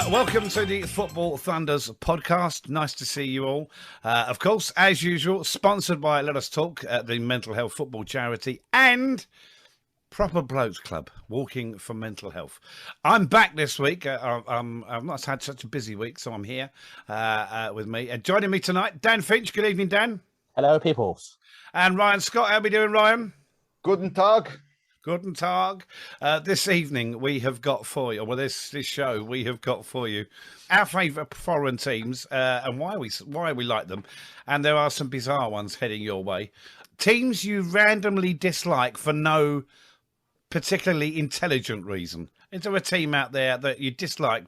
Welcome to the Football Thunders podcast. Nice to see you all. Of course, as usual, sponsored by Let Us Talk, the mental health football charity, and Proper Blokes Club, walking for mental health. I'm back this week. I've not had such a busy week, so I'm here with me. Joining me tonight, Dan Finch. Good evening, Dan. Hello, peoples. And Ryan Scott. How are we doing, Ryan? Guten Tag. Guten Tag. This evening we have got for you, well, this show we have got for you our favourite foreign teams and why we like them, and there are some bizarre ones heading your way. Teams you randomly dislike for no particularly intelligent reason. Is there a team out there that you dislike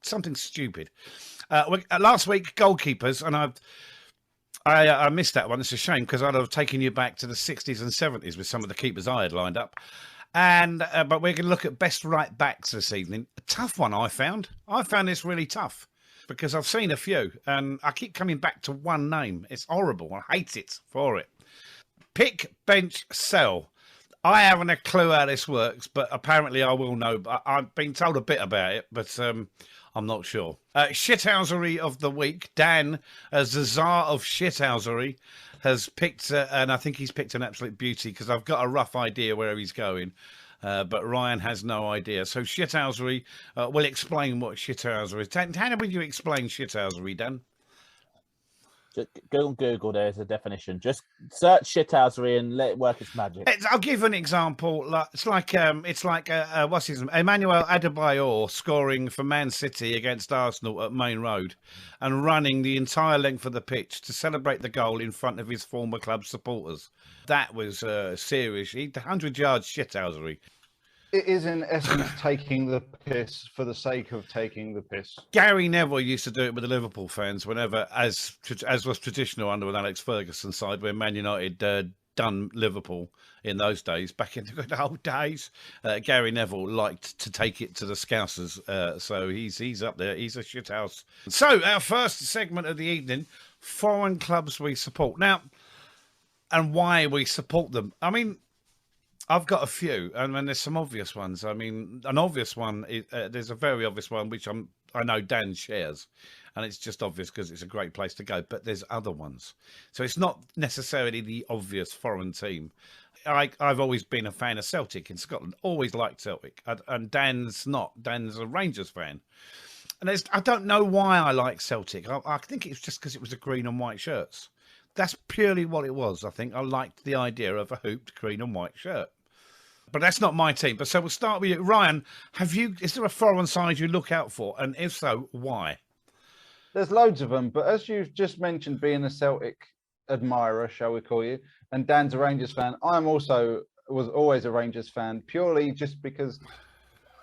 something stupid? Last week, goalkeepers, and I missed that one. It's a shame because I'd have taken you back to the 60s and 70s with some of the keepers I had lined up. And but we're going to look at best right backs this evening. A tough one, I found. I found this really tough because I've seen a few and I keep coming back to one name. It's horrible. I hate it for it. Pick, bench, sell. I haven't a clue how this works, but apparently I will know. I've been told a bit about it, but I'm not sure. Shithousery of the week. Dan, as the czar of shithousery, has picked, and I think he's picked an absolute beauty because I've got a rough idea where he's going, but Ryan has no idea. So shithousery, we'll explain what shithousery is. How would you explain shithousery, Dan? Just go on Google, there's a definition. Just search shithousery and let it work its magic. I'll give an example. It's like what's his name? Emmanuel Adebayor scoring for Man City against Arsenal at Main Road and running the entire length of the pitch to celebrate the goal in front of his former club supporters. That was serious. 100 yards shithousery. It is in essence taking the piss for the sake of taking the piss. Gary Neville used to do it with the Liverpool fans whenever, as was traditional under an Alex Ferguson side, when Man United done Liverpool in those days, back in the good old days. Gary Neville liked to take it to the Scousers, so he's up there. He's a shithouse. So our first segment of the evening: foreign clubs we support. Now, and why we support them. I mean, I've got a few, and then there's some obvious ones. I mean, an obvious one is there's a very obvious one which I know Dan shares, and it's just obvious because it's a great place to go. But there's other ones, so it's not necessarily the obvious foreign team. I've always been a fan of Celtic in Scotland. Always liked Celtic, and Dan's not. Dan's a Rangers fan, and I don't know why I like Celtic. I think it's just because it was the green and white shirts. That's purely what it was. I think I liked the idea of a hooped green and white shirt. But that's not my team. But so we'll start with you, Ryan. Is there a foreign side you look out for, and if so, why? There's loads of them, but as you've just mentioned, being a Celtic admirer, shall we call you, and Dan's a Rangers fan, was always a Rangers fan, purely just because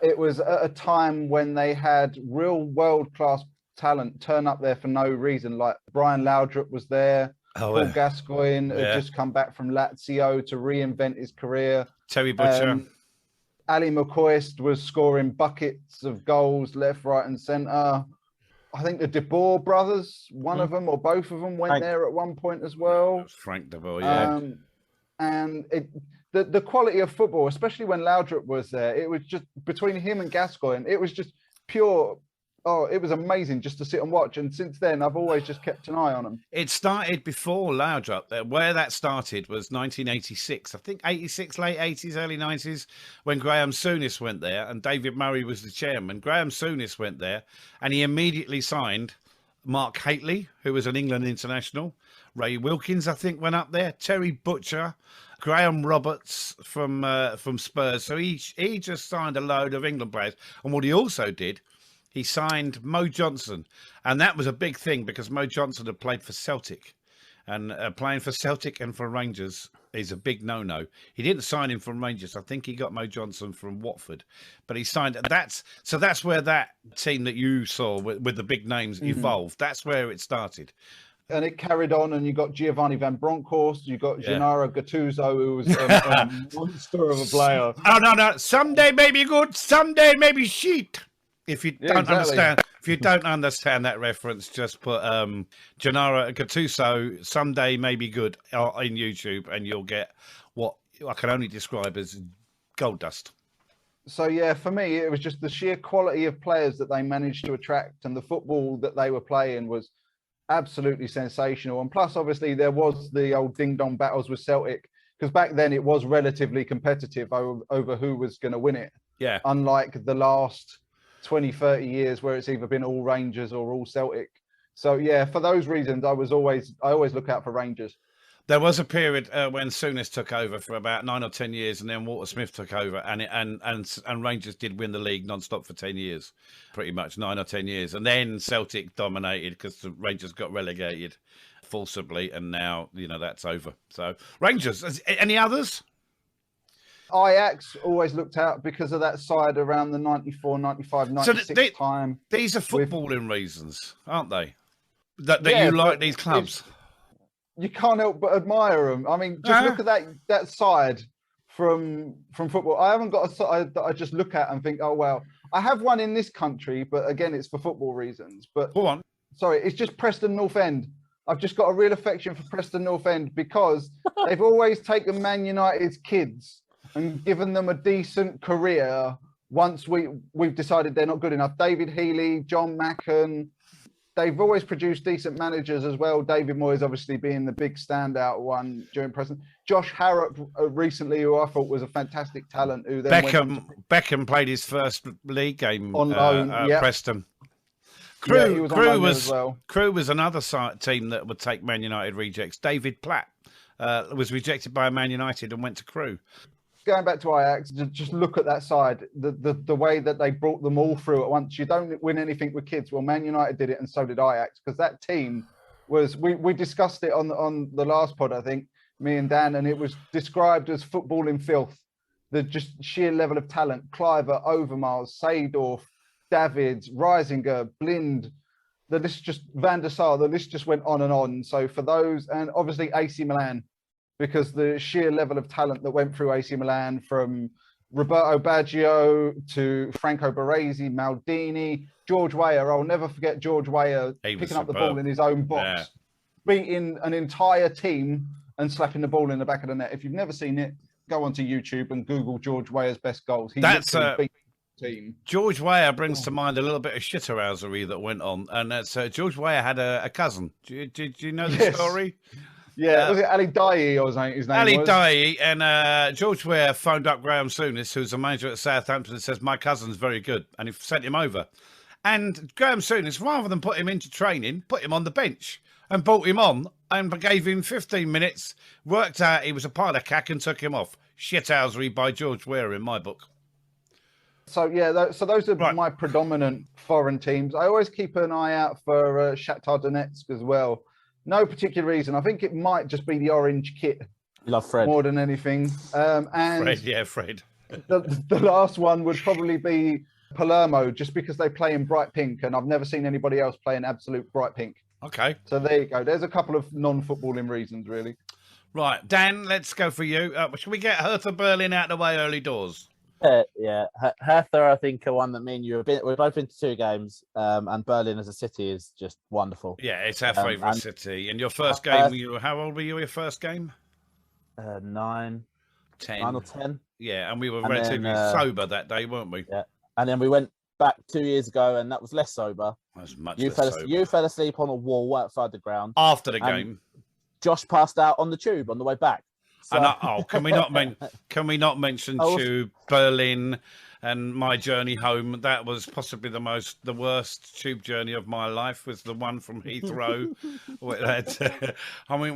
it was at a time when they had real world-class talent turn up there for no reason. Like Brian Laudrup was there. Paul Gascoigne had just come back from Lazio to reinvent his career. Terry Butcher. Ali McCoist was scoring buckets of goals left, right and centre. I think the De Boer brothers, one of them or both of them went there at one point as well. Frank De Boer, yeah. And the quality of football, especially when Laudrup was there, it was just, between him and Gascoigne, it was just pure... Oh, it was amazing just to sit and watch. And since then, I've always just kept an eye on them. It started before Laudrup. Where that started was 1986. I think 86, late 80s, early 90s, when Graham Souness went there and David Murray was the chairman. Graham Souness went there and he immediately signed Mark Hateley, who was an England international. Ray Wilkins, I think, went up there. Terry Butcher. Graham Roberts from Spurs. So he just signed a load of England players. And what he also did... he signed Mo Johnson, and that was a big thing because Mo Johnson had played for Celtic, and playing for Celtic and for Rangers is a big no-no. He didn't sign him from Rangers. I think he got Mo Johnson from Watford, but he signed. That's where that team that you saw with the big names evolved. That's where it started. And it carried on, and you got Giovanni Van Bronckhorst, you got Gennaro Gattuso, who was a monster of a player. Oh no! Someday maybe good, someday maybe shit. If you don't understand that reference, just put Gennaro Gattuso, someday maybe good in YouTube, and you'll get what I can only describe as gold dust. So yeah, for me, it was just the sheer quality of players that they managed to attract, and the football that they were playing was absolutely sensational. And plus, obviously, there was the old ding dong battles with Celtic, because back then it was relatively competitive over who was going to win it. Yeah. Unlike the last 20, 30 years where it's either been all Rangers or all Celtic. So yeah, for those reasons, I always look out for Rangers. There was a period when Souness took over for about 9 or 10 years, and then Walter Smith took over, and Rangers did win the league non-stop for 10 years, pretty much 9 or 10 years, and then Celtic dominated because the Rangers got relegated forcibly, and now that's over. So Rangers, any others? Ajax always looked out because of that side around the 94, 95, 96 time. These are footballing reasons, aren't they? That Yeah, you like but these clubs. You can't help but admire them. I mean, just look at that side from football. I haven't got a side that I just look at and think, oh well. I have one in this country, but again, it's for football reasons. But Go on. Sorry, it's just Preston North End. I've just got a real affection for Preston North End because they've always taken Man United's kids and given them a decent career once we've decided they're not good enough. David Healy, John Macken, they've always produced decent managers as well. David Moyes obviously being the big standout one during Preston. Josh Harrop recently, who I thought was a fantastic talent. Who then Beckham played his first league game on loan at Preston. Crewe was another team that would take Man United rejects. David Platt was rejected by Man United and went to Crewe. Going back to Ajax, just look at that side, the way that they brought them all through at once. You don't win anything with kids. Well, Man United did it, and so did Ajax, because that team was, we discussed it on the last pod, I think, me and Dan, and it was described as football in filth. The just sheer level of talent, Cliver, Overmars, Seedorf, Davids, Reisinger, Blind, the list just, Van der Sar, the list just went on and on. So for those, and obviously AC Milan, because the sheer level of talent that went through AC Milan, from Roberto Baggio to Franco Baresi, Maldini, George Weah. I'll never forget George Weah picking up the ball in his own box, beating an entire team and slapping the ball in the back of the net. If you've never seen it, go onto YouTube and Google George Weah's best goals. That's beat the team. George Weah brings to mind a little bit of shithousery that went on, and that's George Weah had a cousin. Did you know the story? Yeah, was it Ali Daei or something? His name Ali was? Daei, and George Weah phoned up Graham Souness, who's a manager at Southampton, and says, my cousin's very good, and he sent him over. And Graham Souness, rather than put him into training, put him on the bench and brought him on and gave him 15 minutes, worked out he was a pile of cack and took him off. Shithousery by George Weah in my book. So, yeah, so those are my predominant foreign teams. I always keep an eye out for Shakhtar Donetsk as well. No particular reason. I think it might just be the orange kit. You love Fred more than anything. And Fred. The last one would probably be Palermo, just because they play in bright pink, and I've never seen anybody else play in absolute bright pink. Okay. So there you go. There's a couple of non-footballing reasons, really. Right, Dan, let's go for you. Should we get Hertha Berlin out of the way early doors? Yeah, Hertha, I think, are one that me and you have been. We've both been to 2 games, and Berlin as a city is just wonderful. Yeah, it's our favourite city. And your first game, how old were you? Your first game? 9, 10, 9 or 10. Yeah, and we were relatively sober that day, weren't we? Yeah, and then we went back 2 years ago, and that was less sober. That was much less sober. You fell asleep on a wall outside the ground after the game. Josh passed out on the tube on the way back. So... can we not mention Tube, Berlin, and my journey home? That was possibly the worst tube journey of my life. Was the one from Heathrow,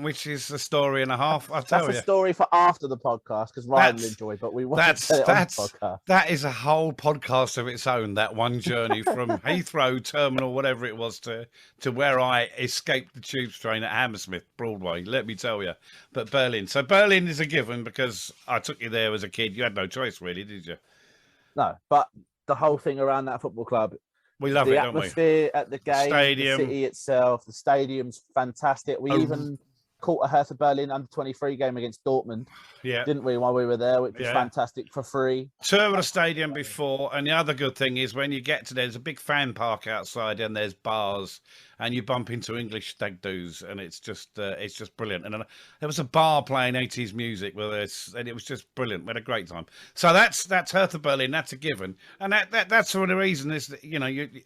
which is a story and a half. That's a story for after the podcast, because Ryan will enjoy. But we want to tell it on the podcast. That is a whole podcast of its own. That one journey from Heathrow Terminal, whatever it was, to where I escaped the tube train at Hammersmith Broadway. Let me tell you. But Berlin. So Berlin is a given because I took you there as a kid. You had no choice, really, did you? No, but the whole thing around that football club, we love it, don't we? The atmosphere at the game, stadium, the city itself, the stadium's fantastic. We even caught a Hertha Berlin under-23 game against Dortmund, Yeah. didn't we, while we were there, which was Yeah. fantastic for free. Tour of the stadium before, and the other good thing is when you get to there's a big fan park outside, and there's bars, and you bump into English stag doos, and it's just brilliant. And there was a bar playing 80s music and it was just brilliant. We had a great time. So that's Hertha Berlin. That's a given, and that's for the reason is that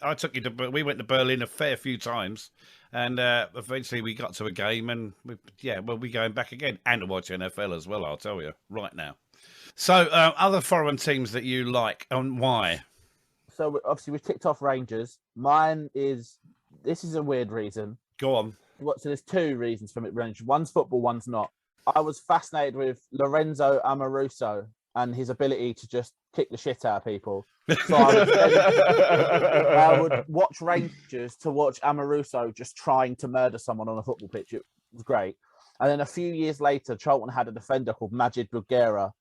I took you to we went to Berlin a fair few times. And eventually we got to a game, and we'll be going back again and to watch NFL as well. I'll tell you right now. So other foreign teams that you like and why? So obviously we've ticked off Rangers. Mine is this is a weird reason. Go on. So there's two reasons for it. Rangers. One's football, one's not. I was fascinated with Lorenzo Amoruso and his ability to just kick the shit out of people. So I would watch Rangers to watch Amoruso just trying to murder someone on a football pitch. It was great. And then a few years later, Charlton had a defender called Majid Bulgara.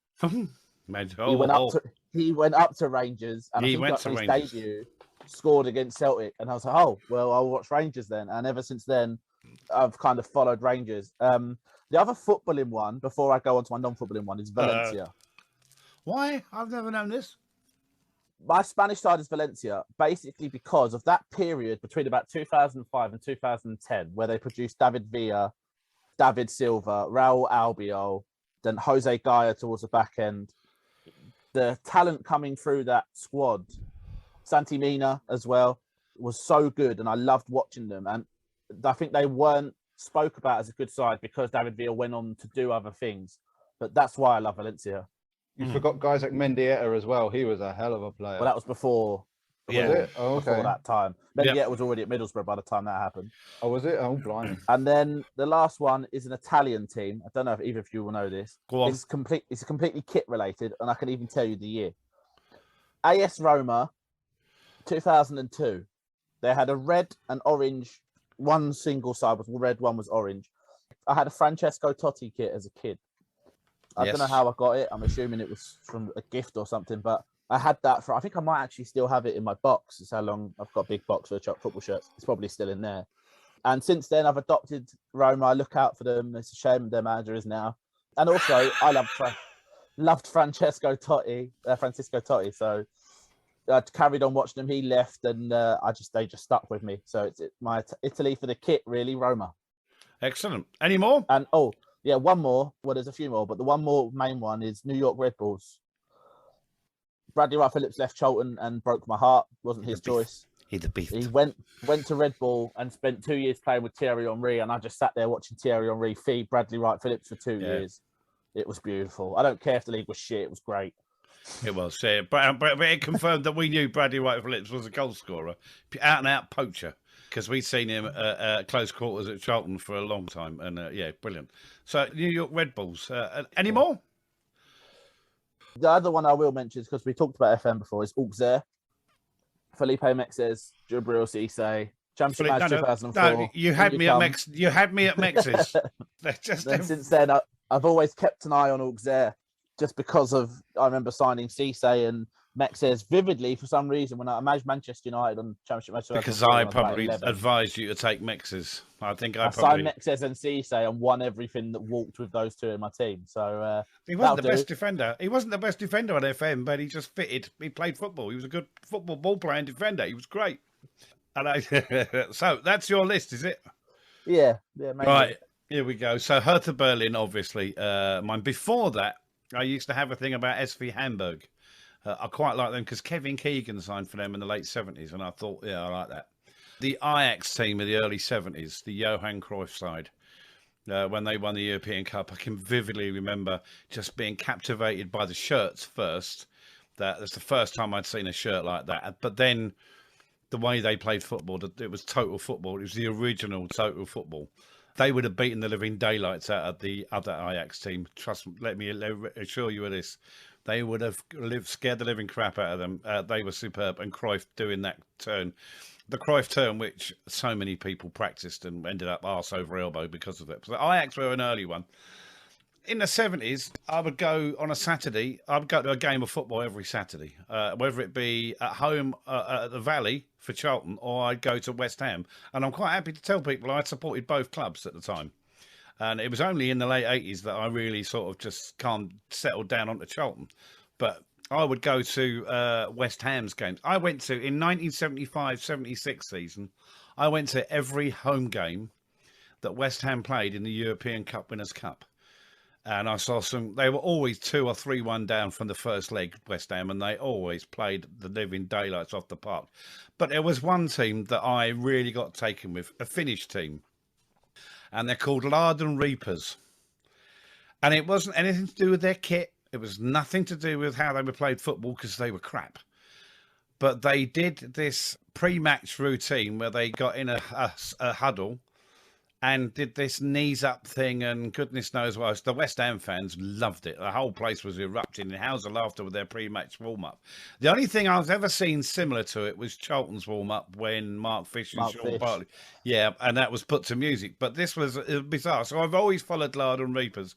He went up to Rangers, and he went to his debut, scored against Celtic, and I was like, oh, well, I'll watch Rangers then. And ever since then, I've kind of followed Rangers. The other footballing one, before I go on to my non-footballing one, is Valencia. Why? I've never known this. My Spanish side is Valencia, basically because of that period between about 2005 and 2010, where they produced David Villa, David Silva, Raul Albiol, then Jose Gaya towards the back end. The talent coming through that squad, Santi Mina as well, was so good, and I loved watching them. And I think they weren't spoke about as a good side because David Villa went on to do other things. But that's why I love Valencia. You forgot guys like Mendieta as well. He was a hell of a player. Well, that was before. Was it? Oh, okay. Before that time. Mendieta was already at Middlesbrough by the time that happened. Oh, was it? Oh, blimey. And then the last one is an Italian team. I don't know if either of you will know this. Go on. It's completely kit related, and I can even tell you the year. AS Roma, 2002. They had a red and orange. One single side was red, one was orange. I had a Francesco Totti kit as a kid. I don't know how I got it. I'm assuming it was from a gift or something, but I had that I think I might actually still have it in my box. It's how long I've got a big box for football shirts. It's probably still in there. And since then, I've adopted Roma. I look out for them. It's a shame their manager is now. And also, I loved Francesco Totti. So I carried on watching him. He left, and they just stuck with me. So it's my Italy for the kit, really, Roma. Excellent. Any more? And yeah, one more. Well, there's a few more, but the one more main one is New York Red Bulls. Bradley Wright Phillips left Charlton and broke my heart. Wasn't his choice. He's a beast. He went to Red Bull and spent 2 years playing with Thierry Henry, and I just sat there watching Thierry Henry feed Bradley Wright Phillips for 2 years. It was beautiful. I don't care if the league was shit. It was great. It was. But it confirmed that we knew Bradley Wright Phillips was a goal scorer, out and out poacher. Because we'd seen him at close quarters at Charlton for a long time. And brilliant. So, New York Red Bulls. Any more? The other one I will mention, because we talked about FM before, is Auxerre. Felipe Mexes, Djibril Cissé, Championship match 2004. No, you had me at Mexes. Since then, I've always kept an eye on Auxerre just because I remember signing Cissé and Mexes vividly for some reason when I imagined Manchester United on Championship match. Because I probably advised you to take Mexes. I signed Mexes and Cissé and won everything that walked with those two in my team. So he wasn't the best defender. He wasn't the best defender on FM, but he just fitted. He played football. He was a good ball playing defender. He was great. And so that's your list, is it? Yeah. Maybe. Right. Here we go. So Hertha Berlin, obviously, mine. Before that, I used to have a thing about SV Hamburg. I quite like them because Kevin Keegan signed for them in the late 70s, and I thought, I like that. The Ajax team of the early 70s, the Johan Cruyff side, when they won the European Cup, I can vividly remember just being captivated by the shirts first. That's the first time I'd seen a shirt like that. But then the way they played football, it was total football. It was the original total football. They would have beaten the living daylights out of the other Ajax team. Trust me, let me assure you of this. They would have scared the living crap out of them. They were superb. And Cruyff doing that turn. The Cruyff turn, which so many people practiced and ended up arse over elbow because of it. So Ajax were an early one. In the 70s, I would go on a Saturday. I would go to a game of football every Saturday, whether it be at home at the Valley for Charlton or I'd go to West Ham. And I'm quite happy to tell people I supported both clubs at the time. And it was only in the late 80s that I really sort of just can't settle down onto Charlton. But I would go to West Ham's games. I went to, in 1975-76 season, I went to every home game that West Ham played in the European Cup Winners' Cup. And I saw they were always 2 or 3-1 down from the first leg, West Ham, and they always played the living daylights off the park. But there was one team that I really got taken with, a Finnish team. And they're called Larden Reapers. And it wasn't anything to do with their kit. It was nothing to do with how they were played football, because they were crap. But they did this pre-match routine where they got in a huddle and did this knees up thing, and goodness knows what. The West Ham fans loved it. The whole place was erupting in howls of laughter with their pre-match warm-up. The only thing I've ever seen similar to it was Charlton's warm-up when Mark Fish and Sean Bartley. Yeah, and that was put to music. But this was bizarre. So I've always followed Larden Reapers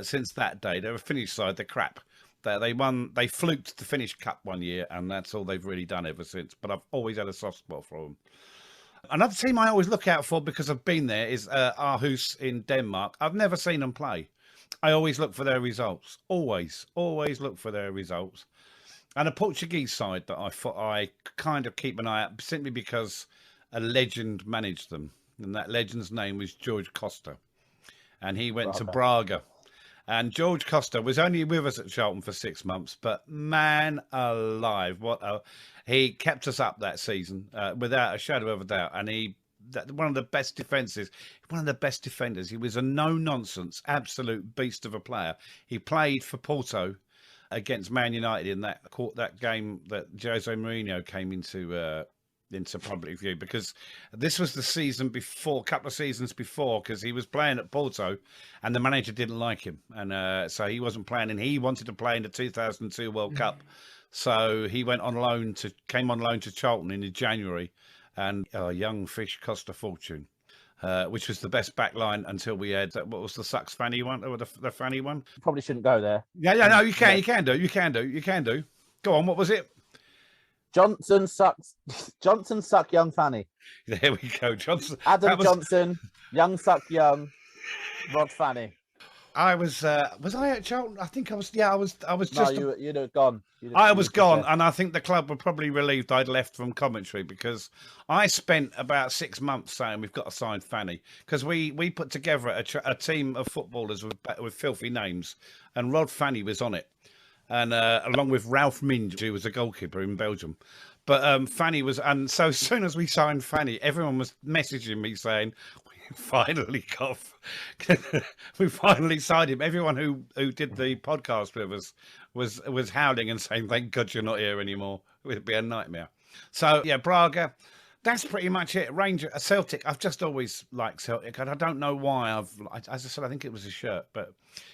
since that day. They're a Finnish side. They're crap. They won. They fluked the Finnish Cup one year, and that's all they've really done ever since. But I've always had a soft spot for them. Another team I always look out for, because I've been there, is Aarhus in Denmark. I've never seen them play. I always look for their results. Always look for their results. And a Portuguese side that I kind of keep an eye out, simply because a legend managed them. And that legend's name was George Costa. And he went to Braga. And George Costa was only with us at Charlton for 6 months, but man alive, he kept us up that season without a shadow of a doubt. And one of the best defenders. He was a no-nonsense, absolute beast of a player. He played for Porto against Man United in that game that Jose Mourinho came into public view, because this was the season before, a couple of seasons before, because he was playing at Porto and the manager didn't like him, and so he wasn't playing, and he wanted to play in the 2002 World Cup. So he came on loan to Charlton in January, and young Fish cost a fortune, which was the best back line until we had, what was the Sucks Fanny one, or the Fanny one? Probably shouldn't go there. Yeah, no, you can do. Go on, what was it? Johnson suck young Fanny. There we go, Johnson. Johnson, young suck young, Rod Fanny. I was I at Charlton? I think I was. Yeah, I was just. No, you'd have gone. I was gone, and I think the club were probably relieved I'd left from Coventry, because I spent about 6 months saying we've got to sign Fanny, because we put together a team of footballers with filthy names, and Rod Fanny was on it. And along with Ralph Minge, who was a goalkeeper in Belgium. But Fanny was, and so as soon as we signed Fanny, everyone was messaging me saying, we finally signed him. Everyone who did the podcast with us was howling and saying, thank God you're not here anymore. It would be a nightmare. So yeah, Braga. That's pretty much it. Celtic. I've just always liked Celtic, and I don't know why. As I said, I think it was a shirt, but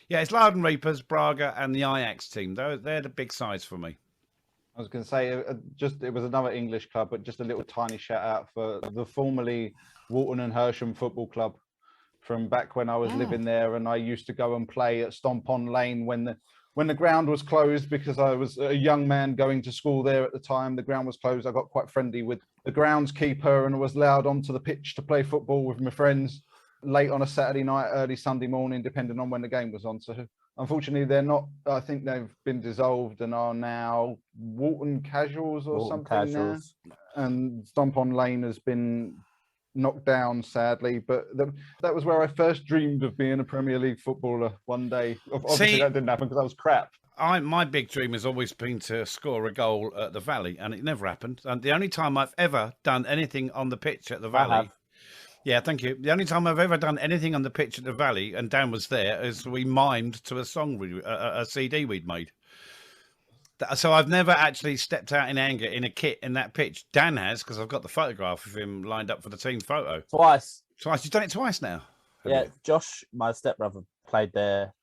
yeah, it's Larden Reapers, Braga, and the Ajax team. They're the big sides for me. I was going to say, it was another English club, but just a little tiny shout out for the formerly Walton and Hersham Football Club, from back when I was living there, and I used to go and play at Stomp on Lane when the ground was closed, because I was a young man going to school there at the time. The ground was closed. I got quite friendly with the groundskeeper and was allowed onto the pitch to play football with my friends late on a Saturday night, early Sunday morning, depending on when the game was on. So unfortunately, they're not. I think they've been dissolved and are now Walton Casuals or something now. And Stomp on Lane has been knocked down, sadly, but that was where I first dreamed of being a Premier League footballer one day. Obviously, that didn't happen because I was crap. My big dream has always been to score a goal at the Valley, and it never happened. And the only time I've ever done anything on the pitch at the Valley, yeah, thank you. The only time I've ever done anything on the pitch at the Valley, and Dan was there, is we mimed to a song, a CD we'd made. So I've never actually stepped out in anger in a kit in that pitch. Dan has, because I've got the photograph of him lined up for the team photo. Twice. You've done it twice now. Yeah, Josh, my stepbrother, played there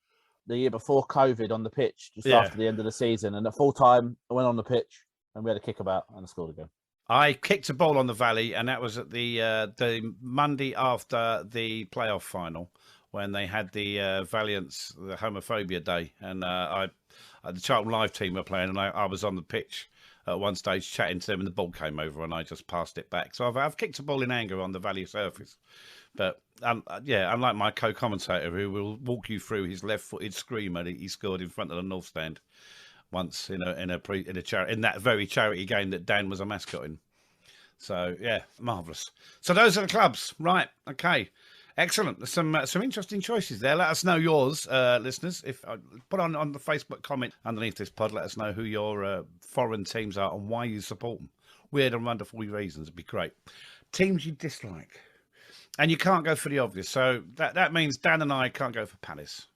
the year before COVID on the pitch, just after the end of the season. And at full time, I went on the pitch and we had a kickabout and I scored again. I kicked a ball on the Valley, and that was at the Monday after the playoff final, when they had the Valiants, the homophobia day, and the Charlton Live team were playing, and I was on the pitch at one stage chatting to them, and the ball came over, and I just passed it back. So I've kicked a ball in anger on the Valley surface. But yeah, unlike my co-commentator, who will walk you through his left-footed screamer that he scored in front of the North Stand once in that very charity game that Dan was a mascot in. So yeah, marvellous. So those are the clubs, right? Okay, excellent. There's some interesting choices there. Let us know yours, listeners. If put on the Facebook comment underneath this pod, let us know who your foreign teams are and why you support them. Weird and wonderful reasons. It'd be great. Teams you dislike, and you can't go for the obvious. So that means Dan and I can't go for Palace.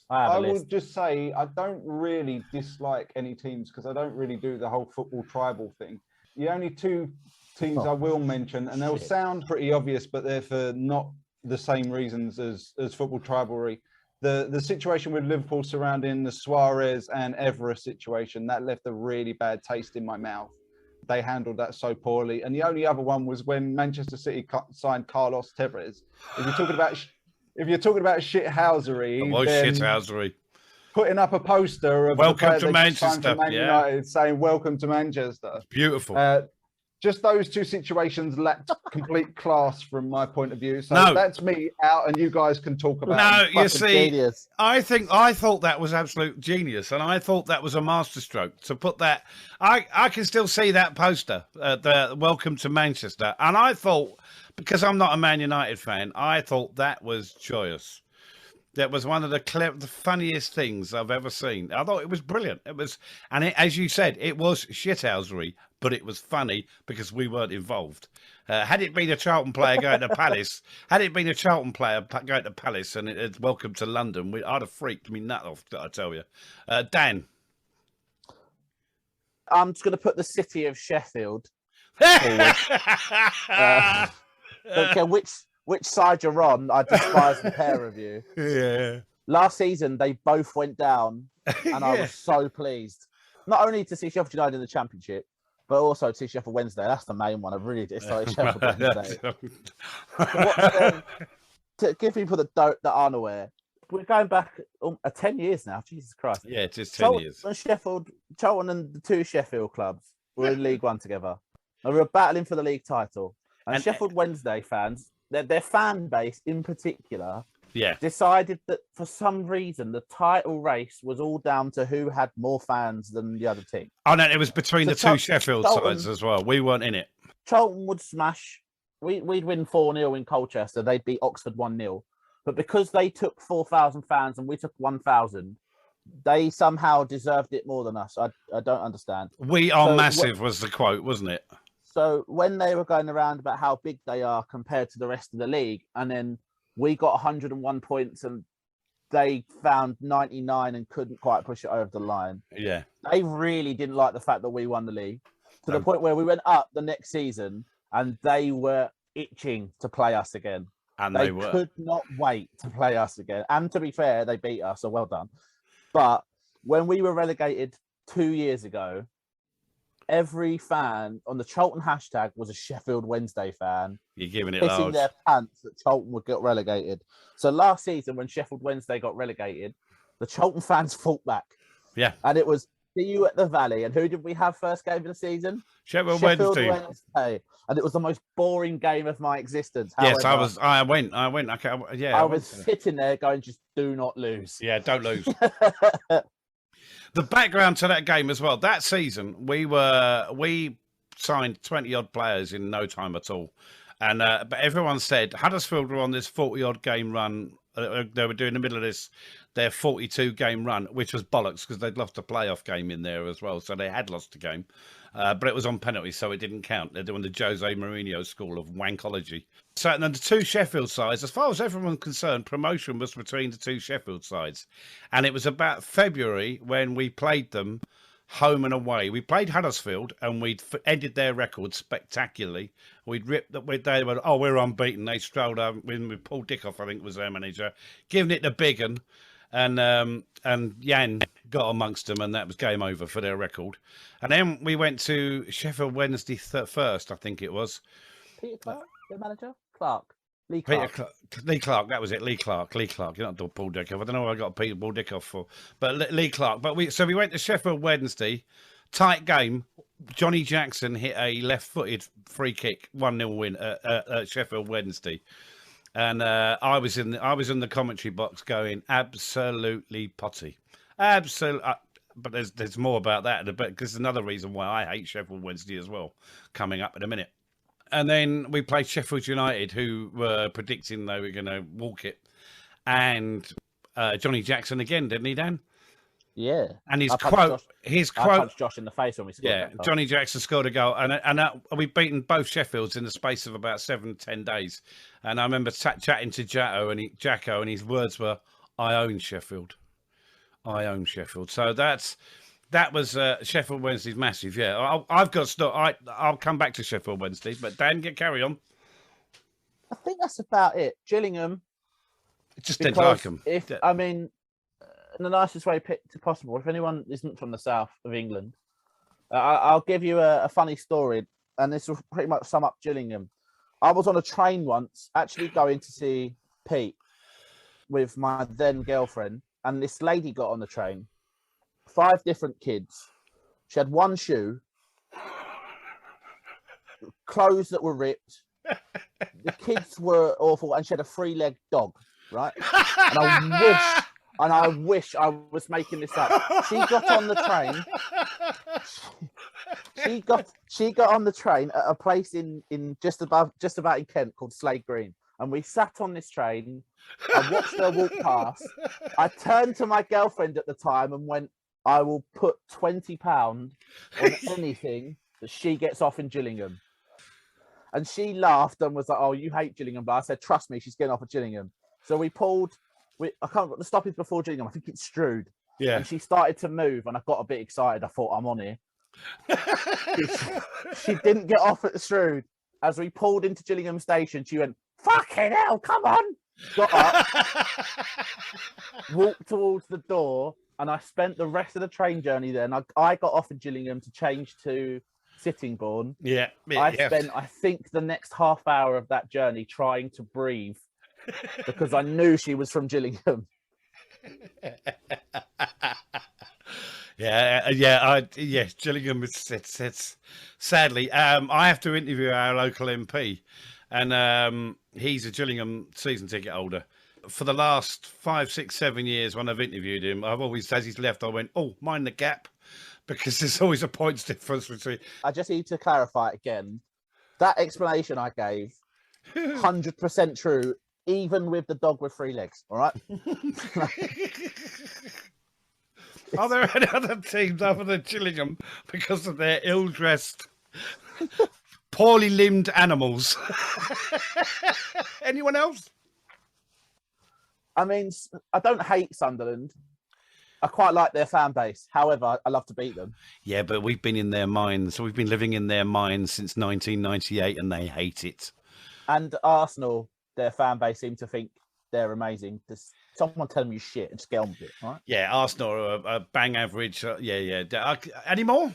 I will just say I don't really dislike any teams because I don't really do the whole football tribal thing. The only two teams I will mention, and they'll sound pretty obvious, but they're for not the same reasons as football tribalry. The situation with Liverpool surrounding the Suarez and Evra situation, that left a really bad taste in my mouth. They handled that so poorly. And the only other one was when Manchester City signed Carlos Tevez. If you're talking about shithousery, then shithousery. Putting up a poster of welcome to Manchester, Man United saying "Welcome to Manchester." Beautiful. Just those two situations lacked complete class from my point of view. So No. that's me out, and you guys can talk about. No, you see, genius. I thought that was absolute genius, and I thought that was a masterstroke to put that. I can still see that poster, the "Welcome to Manchester," and I thought, because I'm not a Man United fan, I thought that was joyous. That was one of the funniest things I've ever seen. I thought it was brilliant. As you said, it was shithousery, but it was funny because we weren't involved. Had it been a Charlton player going to Palace, and it had welcome to London, I'd have freaked me nut off, I tell you. Dan. I'm just going to put the city of Sheffield forward. Don't care which side you're on, I despise the pair of you. Yeah. Last season, they both went down, and I was so pleased. Not only to see Sheffield United in the Championship, but also to see Sheffield Wednesday. That's the main one. I really dislike Sheffield Wednesday. To give people that aren't aware, we're going back 10 years now. Jesus Christ. Yeah, it is 10 years. Charlton and the two Sheffield clubs were in League One together. And we were battling for the league title. And Sheffield Wednesday fans, their fan base in particular, decided that for some reason the title race was all down to who had more fans than the other team. Oh no, it was between the two Sheffield sides as well. We weren't in it. Charlton would smash. We'd win 4-0 in Colchester. They'd beat Oxford 1-0. But because they took 4,000 fans and we took 1,000, they somehow deserved it more than us. I don't understand. We are massive was the quote, wasn't it? So when they were going around about how big they are compared to the rest of the league, and then we got 101 points and they found 99 and couldn't quite push it over the line. Yeah. They really didn't like the fact that we won the league to the point where we went up the next season and they were itching to play us again. And they were. could not wait to play us again. And to be fair, they beat us, so well done. But when we were relegated 2 years ago, every fan on the Charlton hashtag was a Sheffield Wednesday fan. You're giving it pissing large. their pants that Charlton would get relegated. So last season, when Sheffield Wednesday got relegated, the Charlton fans fought back. Yeah. And it was see you at the Valley. And who did we have first game of the season? Sheffield Wednesday. And it was the most boring game of my existence. Yes, However, I went. Okay, yeah. I was sitting there going, just do not lose. Yeah, don't lose. The background to that game as well. That season, we signed 20-odd players in no time at all. And but everyone said Huddersfield were on this 40-odd game run. They were doing the middle of their 42-game run, which was bollocks because they'd lost a playoff game in there as well. So they had lost a game. But it was on penalty, so it didn't count. They're doing the Jose Mourinho school of wankology. So and then the two Sheffield sides, as far as everyone's concerned, promotion was between the two Sheffield sides. And it was about February when we played them home and away. We played Huddersfield and we'd ended their record spectacularly. We'd ripped that. They were, we're unbeaten. They strolled over with Paul Dickoff, I think was their manager, giving it the big one. And Jan got amongst them, and that was game over for their record. And then we went to Sheffield Wednesday first, I think it was. Peter Clark, the manager? Clark. Lee Clark, that was it. Lee Clark. You're not Paul Dickoff. I don't know what I got Paul Dickoff for, but Lee Clark. But we went to Sheffield Wednesday tight game. Johnny Jackson hit a left-footed free kick, 1-0 win at Sheffield Wednesday, and I was in the commentary box going absolutely potty, absolutely. But there's more about that in a bit, because there's another reason why I hate Sheffield Wednesday as well, coming up in a minute. And then we played Sheffield United, who were predicting they were going to walk it, and Johnny Jackson again, didn't he, Dan? Yeah. And his I quote, punched Josh in the face when we scored. yeah, that goal. Johnny Jackson scored a goal, and we've beaten both Sheffields in the space of about 7-10 days. And I remember chatting to Jacko, and his words were, "I own Sheffield. I own Sheffield." So that was Sheffield Wednesday's massive. Yeah, I've got stuff. I'll come back to Sheffield Wednesday, but Dan, carry on. I think that's about it. Gillingham. Just didn't like them. I mean, in the nicest way possible, if anyone isn't from the south of England, I'll give you a funny story, and this will pretty much sum up Gillingham. I was on a train once, actually going to see Pete with my then girlfriend, and this lady got on the train. 5 different kids. She had one shoe, clothes that were ripped. The kids were awful, and she had a 3-legged dog, right? And I wish I was making this up. She got on the train. She got on the train at a place in just about in Kent called Slade Green. And we sat on this train. I watched her walk past. I turned to my girlfriend at the time and went, "I will put £20 on anything that she gets off in Gillingham." And she laughed and was like, "Oh, you hate Gillingham." But I said, "Trust me, she's getting off at Gillingham." So we pulled. I can't remember the stop is before Gillingham. I think it's Strood. Yeah. And she started to move, and I got a bit excited. I thought, I'm on here. She didn't get off at Strood. As we pulled into Gillingham Station, she went, "Fucking hell, come on!" Got up, walked towards the door, and I spent the rest of the train journey there. And I got off in Gillingham to change to Sittingbourne. Yeah. I spent, I think, the next half hour of that journey trying to breathe because I knew she was from Gillingham. Gillingham. It's sadly. I have to interview our local MP, and he's a Gillingham season ticket holder. For the last 5, 6, 7 years, when I've interviewed him, I've always, as he's left, I went, "Oh, mind the gap," because there's always a points difference between. I just need to clarify again. That explanation I gave, 100% true, even with the dog with 3 legs. All right. Are there any other teams other than Gillingham because of their ill-dressed, poorly limbed animals? Anyone else? I mean, I don't hate Sunderland. I quite like their fan base. However, I love to beat them. Yeah, but we've been in their minds. We've been living in their minds since 1998, and they hate it. And Arsenal, their fan base seem to think they're amazing. Just someone tell them you shit and just get on with it, right? Yeah, Arsenal are a bang average. Any more?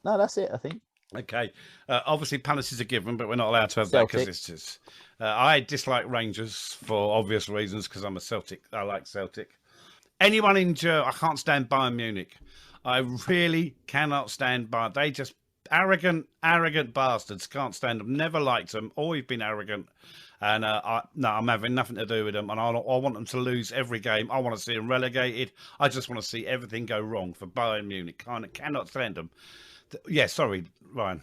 No, that's it, I think. Okay. Obviously, Palace is a given, but we're not allowed to have Celtic. that because it's just. I dislike Rangers for obvious reasons because I'm a Celtic. I like Celtic. Anyone in Germany, I can't stand Bayern Munich. I really cannot stand Bayern. They just arrogant bastards. Can't stand them. Never liked them. Always been arrogant. And I'm having nothing to do with them. And I want them to lose every game. I want to see them relegated. I just want to see everything go wrong for Bayern Munich. Cannot stand them. Yeah, sorry, Ryan.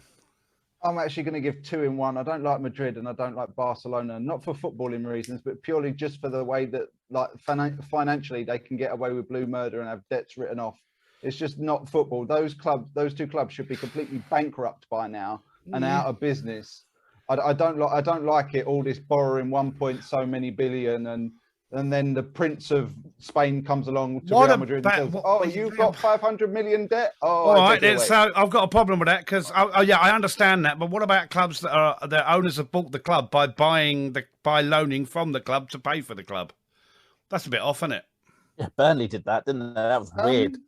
I'm actually going to give 2 in 1. I don't like Madrid and I don't like Barcelona, not for footballing reasons, but purely just for the way that, like, financially they can get away with blue murder and have debts written off. It's just not football. Those two clubs should be completely bankrupt by now and out of business. I don't like it. All this borrowing 1 many billion and then the Prince of Spain comes along to Real Madrid and says, "Oh, you've got 500 million debt." Oh, all right. So I've got a problem with that because, I understand that. But what about clubs that their owners have bought the club by loaning from the club to pay for the club? That's a bit off, isn't it? Yeah, Burnley did that, didn't they? That was weird.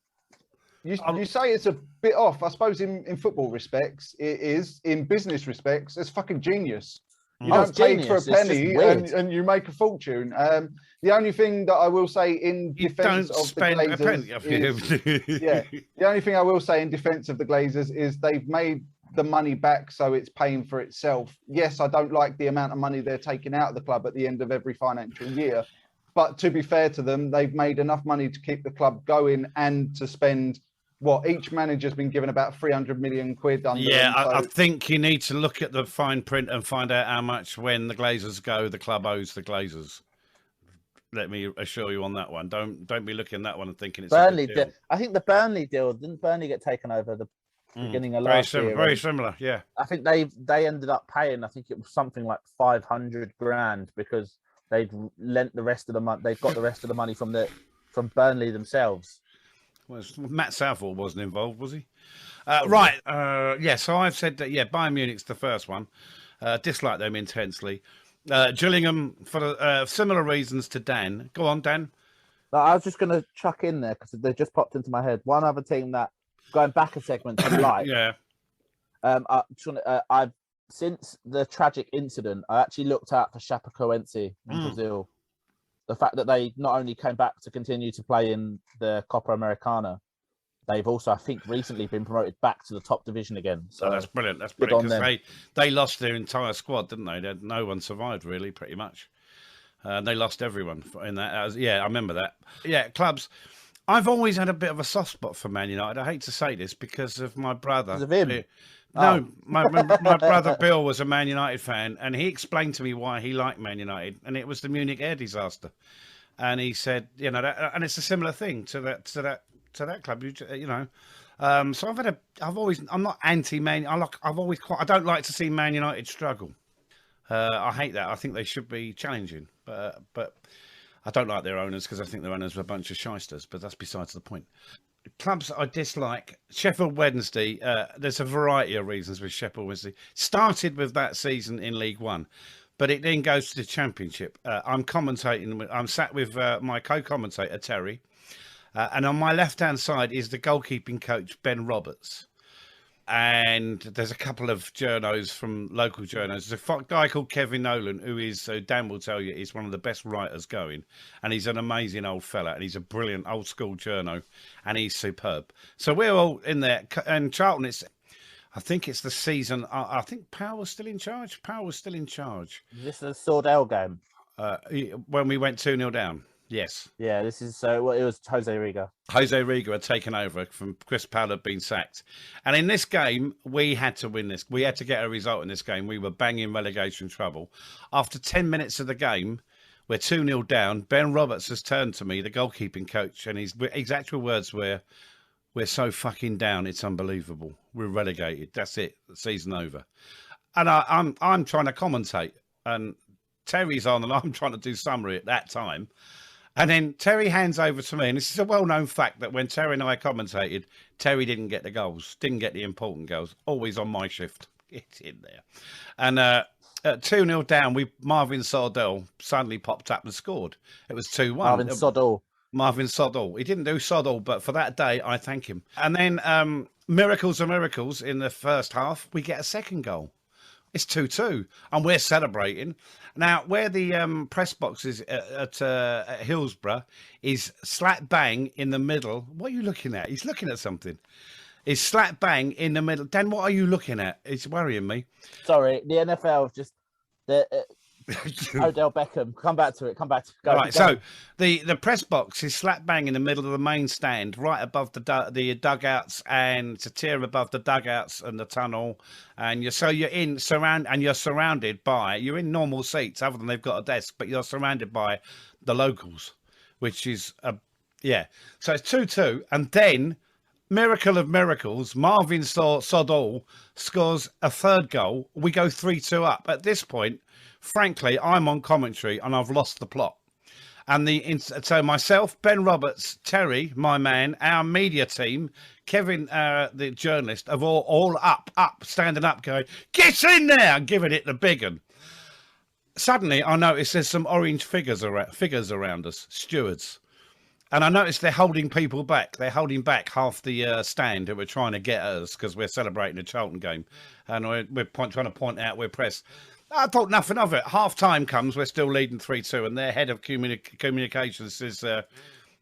You say it's a bit off. I suppose in football respects, it is. In business respects, it's fucking genius. You Oh, don't it's pay for a genius. It's just penny weird. and you make a fortune. The only thing that I will say in You defense don't of the spend a penny. Glazers is, yeah, the only thing I will say in defense of the Glazers is they've made the money back, so it's paying for itself. Yes, I don't like the amount of money they're taking out of the club at the end of every financial year, but to be fair to them, they've made enough money to keep the club going and to spend what each manager's been given about 300 million quid under Yeah, them. So I think you need to look at the fine print and find out how much when the Glazers go, the club owes the Glazers. Let me assure you on that one. Don't be looking at that one and thinking it's Burnley. a good deal. I think the Burnley deal, didn't Burnley get taken over the beginning of last year? Very similar. Yeah. I think they ended up paying. I think it was something like 500 grand because they'd lent the rest of the money. They've got the rest of the money from Burnley themselves. Well, Matt Southall wasn't involved, was he? Right. Yeah. So I've said that. Yeah, Bayern Munich's the first one. Dislike them intensely. Gillingham for similar reasons to Dan. Go on, Dan. I was just going to chuck in there because they just popped into my head. One other team that going back a segment I like. Yeah. I've since the tragic incident, I actually looked out for Chapecoense in Brazil. The fact that they not only came back to continue to play in the Copa Americana, they've also, I think, recently been promoted back to the top division again. So that's brilliant. That's good brilliant on because they lost their entire squad, didn't they? No one survived really, pretty much. They lost everyone in that. Yeah, I remember that. Yeah, clubs. I've always had a bit of a soft spot for Man United. I hate to say this because of my brother. Because of him? No, my brother Bill was a Man United fan, and he explained to me why he liked Man United, and it was the Munich air disaster. And he said, you know, and it's a similar thing to that club. You know, so I'm not anti-Man. I don't like to see Man United struggle. I hate that. I think they should be challenging, but I don't like their owners because I think their owners are a bunch of shysters. But that's besides the point. Clubs I dislike. Sheffield Wednesday. There's a variety of reasons with Sheffield Wednesday. Started with that season in League One, but it then goes to the Championship. I'm commentating. I'm sat with my co-commentator Terry, and on my left-hand side is the goalkeeping coach Ben Roberts. And there's a couple of journos from local journos. There's a guy called Kevin Nolan, who is, Dan will tell you, is one of the best writers going. And he's an amazing old fella. And he's a brilliant old school journo. And he's superb. So we're all in there. And Charlton, I think it's the season. I think Power was still in charge. Is this the Sordell game? When we went 2-0 down. Yes. Yeah, this is so. It was Jose Riga. Jose Riga had taken over from Chris Powell had been sacked. And in this game, we had to win this. We had to get a result in this game. We were banging relegation trouble. After 10 minutes of the game, we're 2-0 down. Ben Roberts has turned to me, the goalkeeping coach, and his actual words were, "We're so fucking down, it's unbelievable. We're relegated. That's it. The season over." And I'm trying to commentate, and Terry's on, and I'm trying to do summary at that time. And then Terry hands over to me, and this is a well-known fact that when Terry and I commentated, Terry didn't get the goals, didn't get the important goals, always on my shift. It's in there. And at 2-0 down, Marvin Sordell suddenly popped up and scored. It was 2-1. Marvin Sordell. He didn't do Sordell, but for that day, I thank him. And then miracles are miracles in the first half. We get a second goal. It's 2-2, and we're celebrating. Now, where the press box is at Hillsborough is slap bang in the middle. What are you looking at? He's looking at something. It's slap bang in the middle. Dan, what are you looking at? It's worrying me. Sorry, the NFL just... Odell Beckham. Come back to it. Go, right. So the press box is slap bang in the middle of the main stand, right above the dugouts, and it's a tier above the dugouts and the tunnel. And you're surrounded by. You're in normal seats, other than they've got a desk, but you're surrounded by the locals, which is yeah. So it's 2-2, and then miracle of miracles, Marvin Sordell scores a third goal. We go 3-2 up. At this point, frankly, I'm on commentary and I've lost the plot. And so myself, Ben Roberts, Terry, my man, our media team, Kevin, the journalist, have all up, standing up, going, "Get in there!" and giving it the big one. Suddenly, I notice there's some orange figures around us, stewards. And I noticed they're holding people back. They're holding back half the stand who were trying to get us because we're celebrating a Charlton game. And we're trying to point out we're press. I thought nothing of it. Half time comes, we're still leading 3-2, and their head of communications says,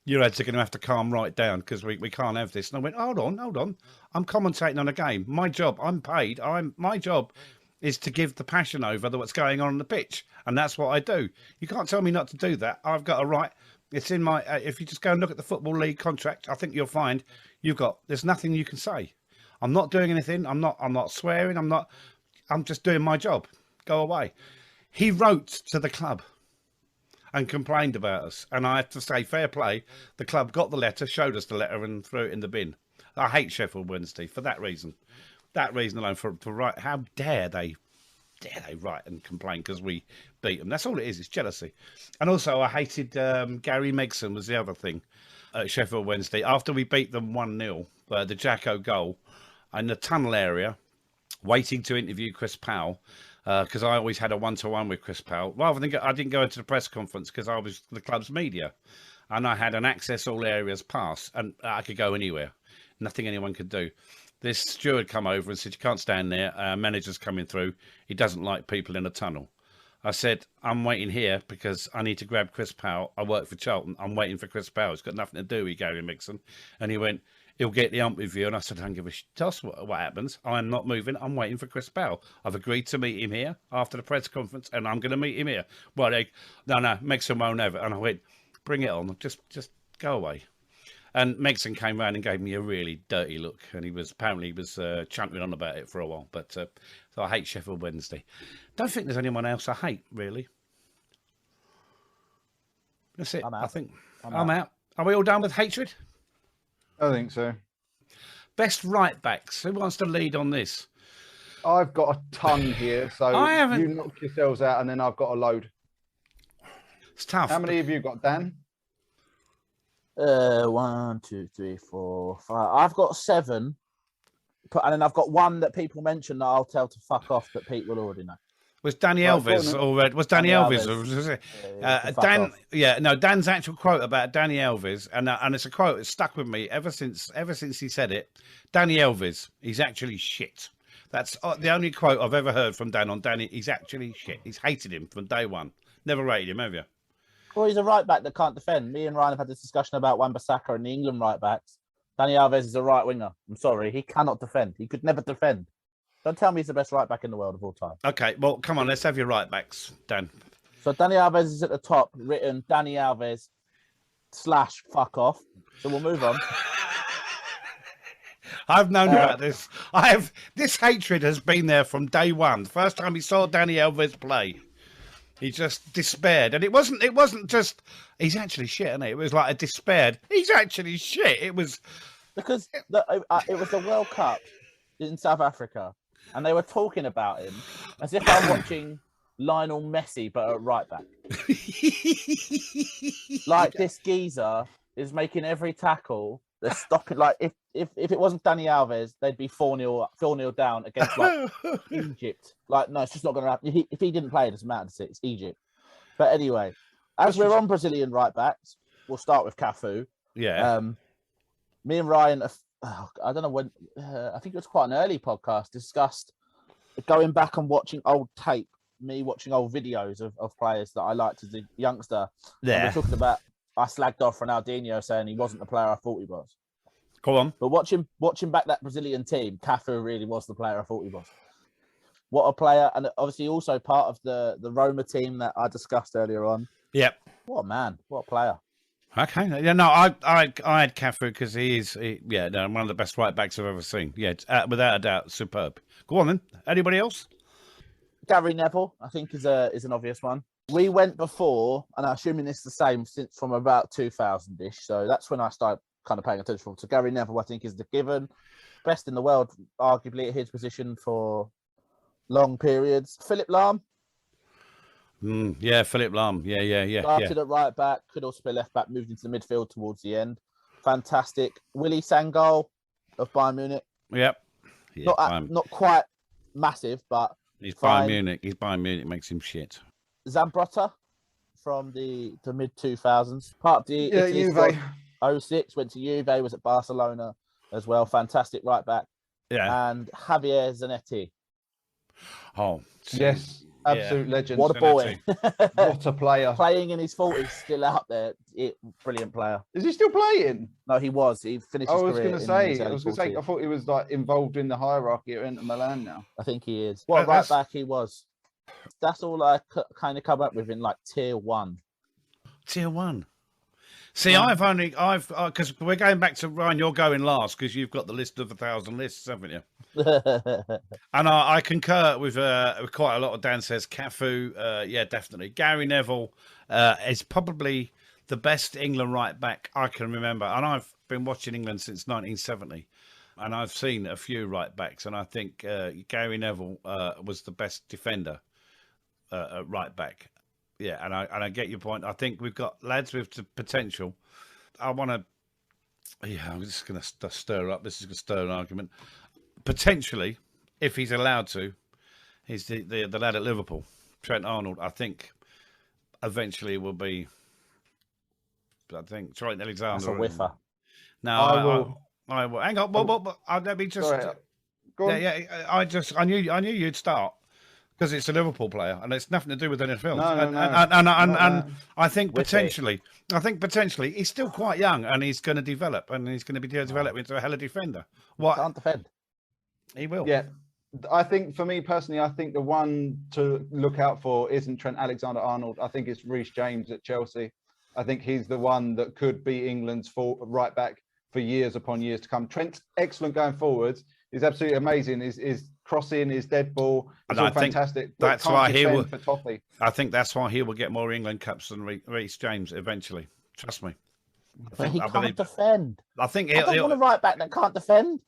"You lads are going to have to calm right down because we can't have this." And I went, hold on. I'm commentating on a game. My job, I'm paid. My job is to give the passion over what's going on the pitch, and that's what I do. You can't tell me not to do that. I've got a right. It's in my. If you just go and look at the Football League contract, I think you'll find there's nothing you can say. I'm not doing anything. I'm not swearing. I'm just doing my job. Go away. He wrote to the club and complained about us. And I have to say, fair play. The club got the letter, showed us the letter, and threw it in the bin. I hate Sheffield Wednesday for that reason. That reason alone. For write, how dare they write and complain because we beat them? That's all it is. It's jealousy. And also, I hated Gary Megson was the other thing at Sheffield Wednesday. After we beat them 1-0, the Jacko goal, in the tunnel area, waiting to interview Chris Powell. Because I always had a one-to-one with Chris Powell. Rather than I didn't go into the press conference because I was the club's media, and I had an access all areas pass, and I could go anywhere. Nothing anyone could do. This steward come over and said, "You can't stand there. Manager's coming through. He doesn't like people in a tunnel." I said, "I'm waiting here because I need to grab Chris Powell. I work for Charlton. I'm waiting for Chris Powell. It's got nothing to do with Gary Megson." And he went, "He'll get the ump with you." And I said, "I don't give a shit. Tell us what happens. I'm not moving. I'm waiting for Chris Powell. I've agreed to meet him here after the press conference, and I'm going to meet him here." Well, no, Megson won't have it. And I went, "Bring it on. Just go away." And Megson came round and gave me a really dirty look, and he was chanting on about it for a while. But so I hate Sheffield Wednesday. Don't think there's anyone else I hate really. That's it. I think I'm out. Are we all done with hatred? I think so. Best right backs. Who wants to lead on this? I've got a ton here, so you knock yourselves out, and then I've got a load. It's tough. How many have you got, Dan? 1, 2, 3, 4, 5. I've got 7, and then I've got one that people mention that I'll tell to fuck off that Pete will already know. Was Danny Elvis already? Was Danny Elvis? Dan? Yeah, no. Dan's actual quote about Danny Elvis, and it's a quote that stuck with me ever since he said it. Danny Elvis, he's actually shit. That's the only quote I've ever heard from Dan on Danny. He's actually shit. He's hated him from day one. Never rated him, have you? Well, he's a right back that can't defend. Me and Ryan have had this discussion about Wan-Bissaka and the England right backs. Danny Alves is a right winger. I'm sorry, he cannot defend. He could never defend. Don't tell me he's the best right back in the world of all time. Okay, well, come on, let's have your right backs, Dan. So Danny Alves is at the top, written Danny Alves / fuck off. So we'll move on. I've known about this. This hatred has been there from day one. The first time he saw Danny Elvis play, he just despaired. And it wasn't just he's actually shit, isn't it? It was like a despaired. He's actually shit. It was because it was the World Cup in South Africa, and they were talking about him as if I'm watching Lionel Messi, but at right back. Like this geezer is making every tackle. They're stopping. Like if it wasn't Danny Alves, they'd be 4-0 down against like Egypt. Like no, it's just not going to happen. If he didn't play, it doesn't matter. It's Egypt. But anyway, as we're on Brazilian right backs, we'll start with Cafu. Yeah. Me and Ryan, I don't know when. I think it was quite an early podcast. Discussed going back and watching old tape. Me watching old videos of players that I liked as a youngster. Yeah. And we're talking about. I slagged off Ronaldinho saying he wasn't the player I thought he was. Go on. But watching back that Brazilian team, Cafu really was the player I thought he was. What a player. And obviously also part of the Roma team that I discussed earlier on. Yep. What a man. What a player. Okay. Yeah, no, I had Cafu because he's one of the best right backs I've ever seen. Yeah, without a doubt, superb. Go on then. Anybody else? Gary Neville, I think, is an obvious one. We went before, and I'm assuming it's the same since from about 2000-ish. So that's when I started kind of paying attention. So Gary Neville, I think, is the given. Best in the world, arguably, at his position for long periods. Philip Lahm. Yeah, Philip Lahm. Yeah. Started at right back, could also be left back, moved into the midfield towards the end. Fantastic. Willy Sagnol of Bayern Munich. Yep. Yeah, not quite massive, but he's Bayern Munich. His Bayern Munich makes him shit. Zambrotta from the mid 2000s. Part of the Italy squad, 06, went to Juve, was at Barcelona as well. Fantastic right back. Yeah. And Javier Zanetti. Oh, yes. Absolute legend. What a boy. What a player. Playing in his 40s, still out there. Brilliant player. Is he still playing? No, he was. He finished I his was career going to in say, his I early was going to say, 40s. I thought he was like involved in the hierarchy at Inter Milan now. I think he is. What right That's- back he was. That's all I kind of come up with in like tier 1. Tier 1. See, because we're going back to Ryan. You're going last because you've got the list of 1,000 lists, haven't you? And I concur with quite a lot of Dan says. Cafu, yeah, definitely. Gary Neville is probably the best England right back I can remember, and I've been watching England since 1970, and I've seen a few right backs, and I think Gary Neville was the best defender at right back. Yeah, and I get your point. I think we've got lads with the potential. I want to. Yeah, I'm just going to stir up. This is going to stir an argument. Potentially, if he's allowed to, he's the lad at Liverpool, Trent Arnold. I think eventually will be. I think Trent Alexander. That's a whiffer. No, I will. Hang on. Well, let me just. Sorry, go on. Yeah. I knew you'd start. Because it's a Liverpool player, and it's nothing to do with anything else. No. And I think potentially he's still quite young, and he's going to develop, and he's going to be developed into a hell of a defender. What Can't defend. he will. Yeah. I think for me personally, I think the one to look out for isn't Trent Alexander-Arnold. I think it's Reece James at Chelsea. I think he's the one that could be England's right back for years upon years to come. Trent's excellent going forwards. He's absolutely amazing. His crossing, his dead ball, it's all fantastic. That's why he will. For Toffee. I think that's why he will get more England caps than Reece James eventually. Trust me. But he can't defend. I think I don't want a right back that can't defend.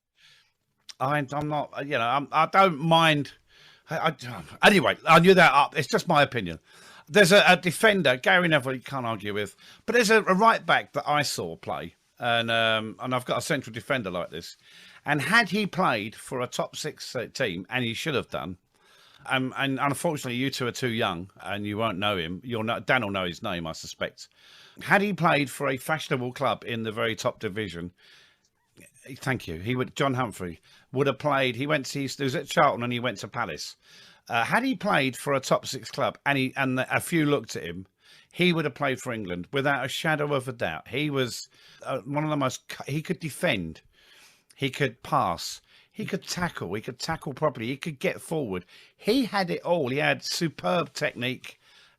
I'm not. I don't mind. Anyway, I knew that up. It's just my opinion. There's a defender, Gary Neville, you can't argue with, but there's a right back that I saw play, and I've got a central defender like this. And had he played for a top 6 team, and he should have done, and unfortunately you two are too young, and you won't know him. Dan will know his name, I suspect. Had he played for a fashionable club in the very top division, thank you. John Humphrey would have played. He was at Charlton and he went to Palace. Had he played for a top 6 club, and a few looked at him, he would have played for England without a shadow of a doubt. He was one of the most. He could defend. He could pass. He could tackle. He could tackle properly. He could get forward. He had it all. He had superb technique.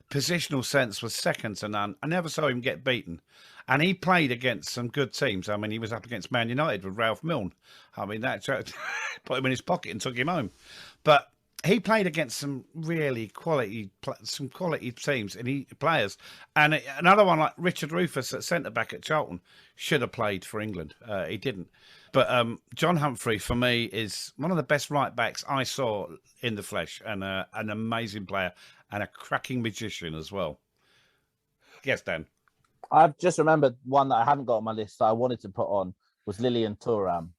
Positional sense was second to none. I never saw him get beaten. And he played against some good teams. I mean, he was up against Man United with Ralph Milne. I mean, that put him in his pocket and took him home. But he played against some really quality teams and players. And another one like Richard Rufus at centre-back at Charlton should have played for England. He didn't. But John Humphrey, for me, is one of the best right-backs I saw in the flesh, and an amazing player and a cracking magician as well. Yes, Dan? I've just remembered one that I haven't got on my list that I wanted to put on was Lilian Thuram.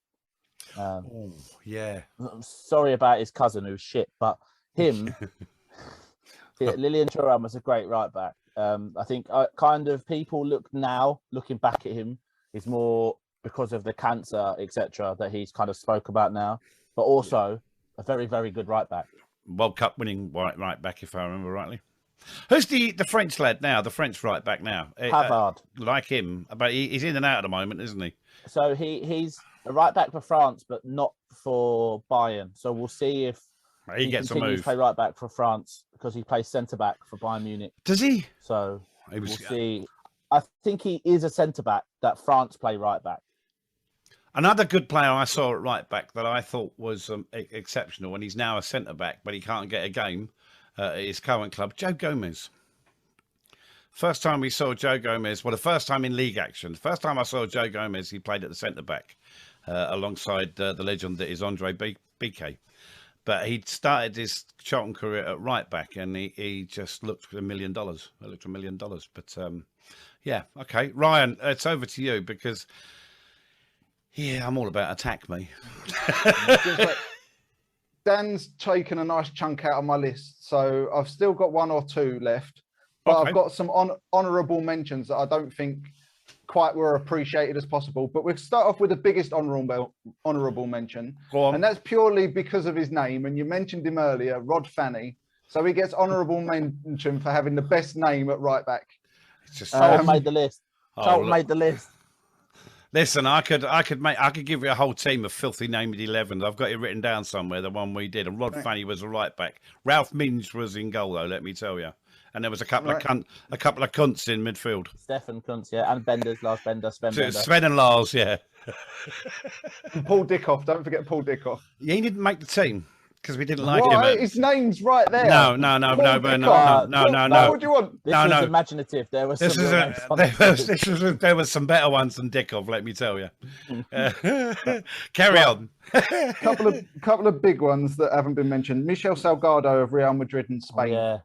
Oh, yeah. I'm sorry about his cousin who's shit, but him, Lilian Thuram was a great right back. I think kind of people looking back at him, is more because of the cancer, etc., that he's kind of spoke about now, but also a very, very good right back. World Cup winning right back, if I remember rightly. Who's the French lad now, the French right back now? Pavard. Like him, but he's in and out at the moment, isn't he? So he's a right back for France, but not for Bayern. So we'll see if he gets a move. Continues to play right back for France because he plays centre back for Bayern Munich. Does he? So we'll see. I think he is a centre back that France play right back. Another good player I saw at right back that I thought was exceptional, and he's now a centre back, but he can't get a game at his current club, Joe Gomez. First time we saw Joe Gomez, well, the first time in league action. The first time I saw Joe Gomez, he played at the centre back alongside the legend that is Andre Biquet. But he started his Charlton career at right back, and he just looked $1 million. It looked $1 million. But yeah, okay, Ryan, it's over to you because. Yeah, I'm all about attack, me. Dan's taken a nice chunk out of my list, so I've still got one or two left. But Okay. I've got some honourable mentions that I don't think quite were appreciated as possible. But we'll start off with the biggest honourable mention. Go on. And that's purely because of his name. And you mentioned him earlier, Rod Fanny. So he gets honourable mention for having the best name at right back. It's just Charlton made the list. Oh, Charlton look. made the list. Listen, I could give you a whole team of filthy named 11. I've got it written down somewhere, the one we did. And Rod Fanny was a right back. Ralph Minge was in goal, though. Let me tell you. And there was a couple of cunts in midfield. Stefan Kuntz, yeah, and Benders, Lars Bender, Sven Bender. Sven and Lars, yeah. And Paul Dickoff. Don't forget Paul Dickoff. He didn't make the team because we didn't like Why? him. His name's right there. No. Paul What would you want? This No, was no. imaginative. There was This some is real names on it. there was some better ones than Dickov, let me tell you. Carry on. couple of big ones that haven't been mentioned. Michel Salgado of Real Madrid and Oh, Spain. yeah,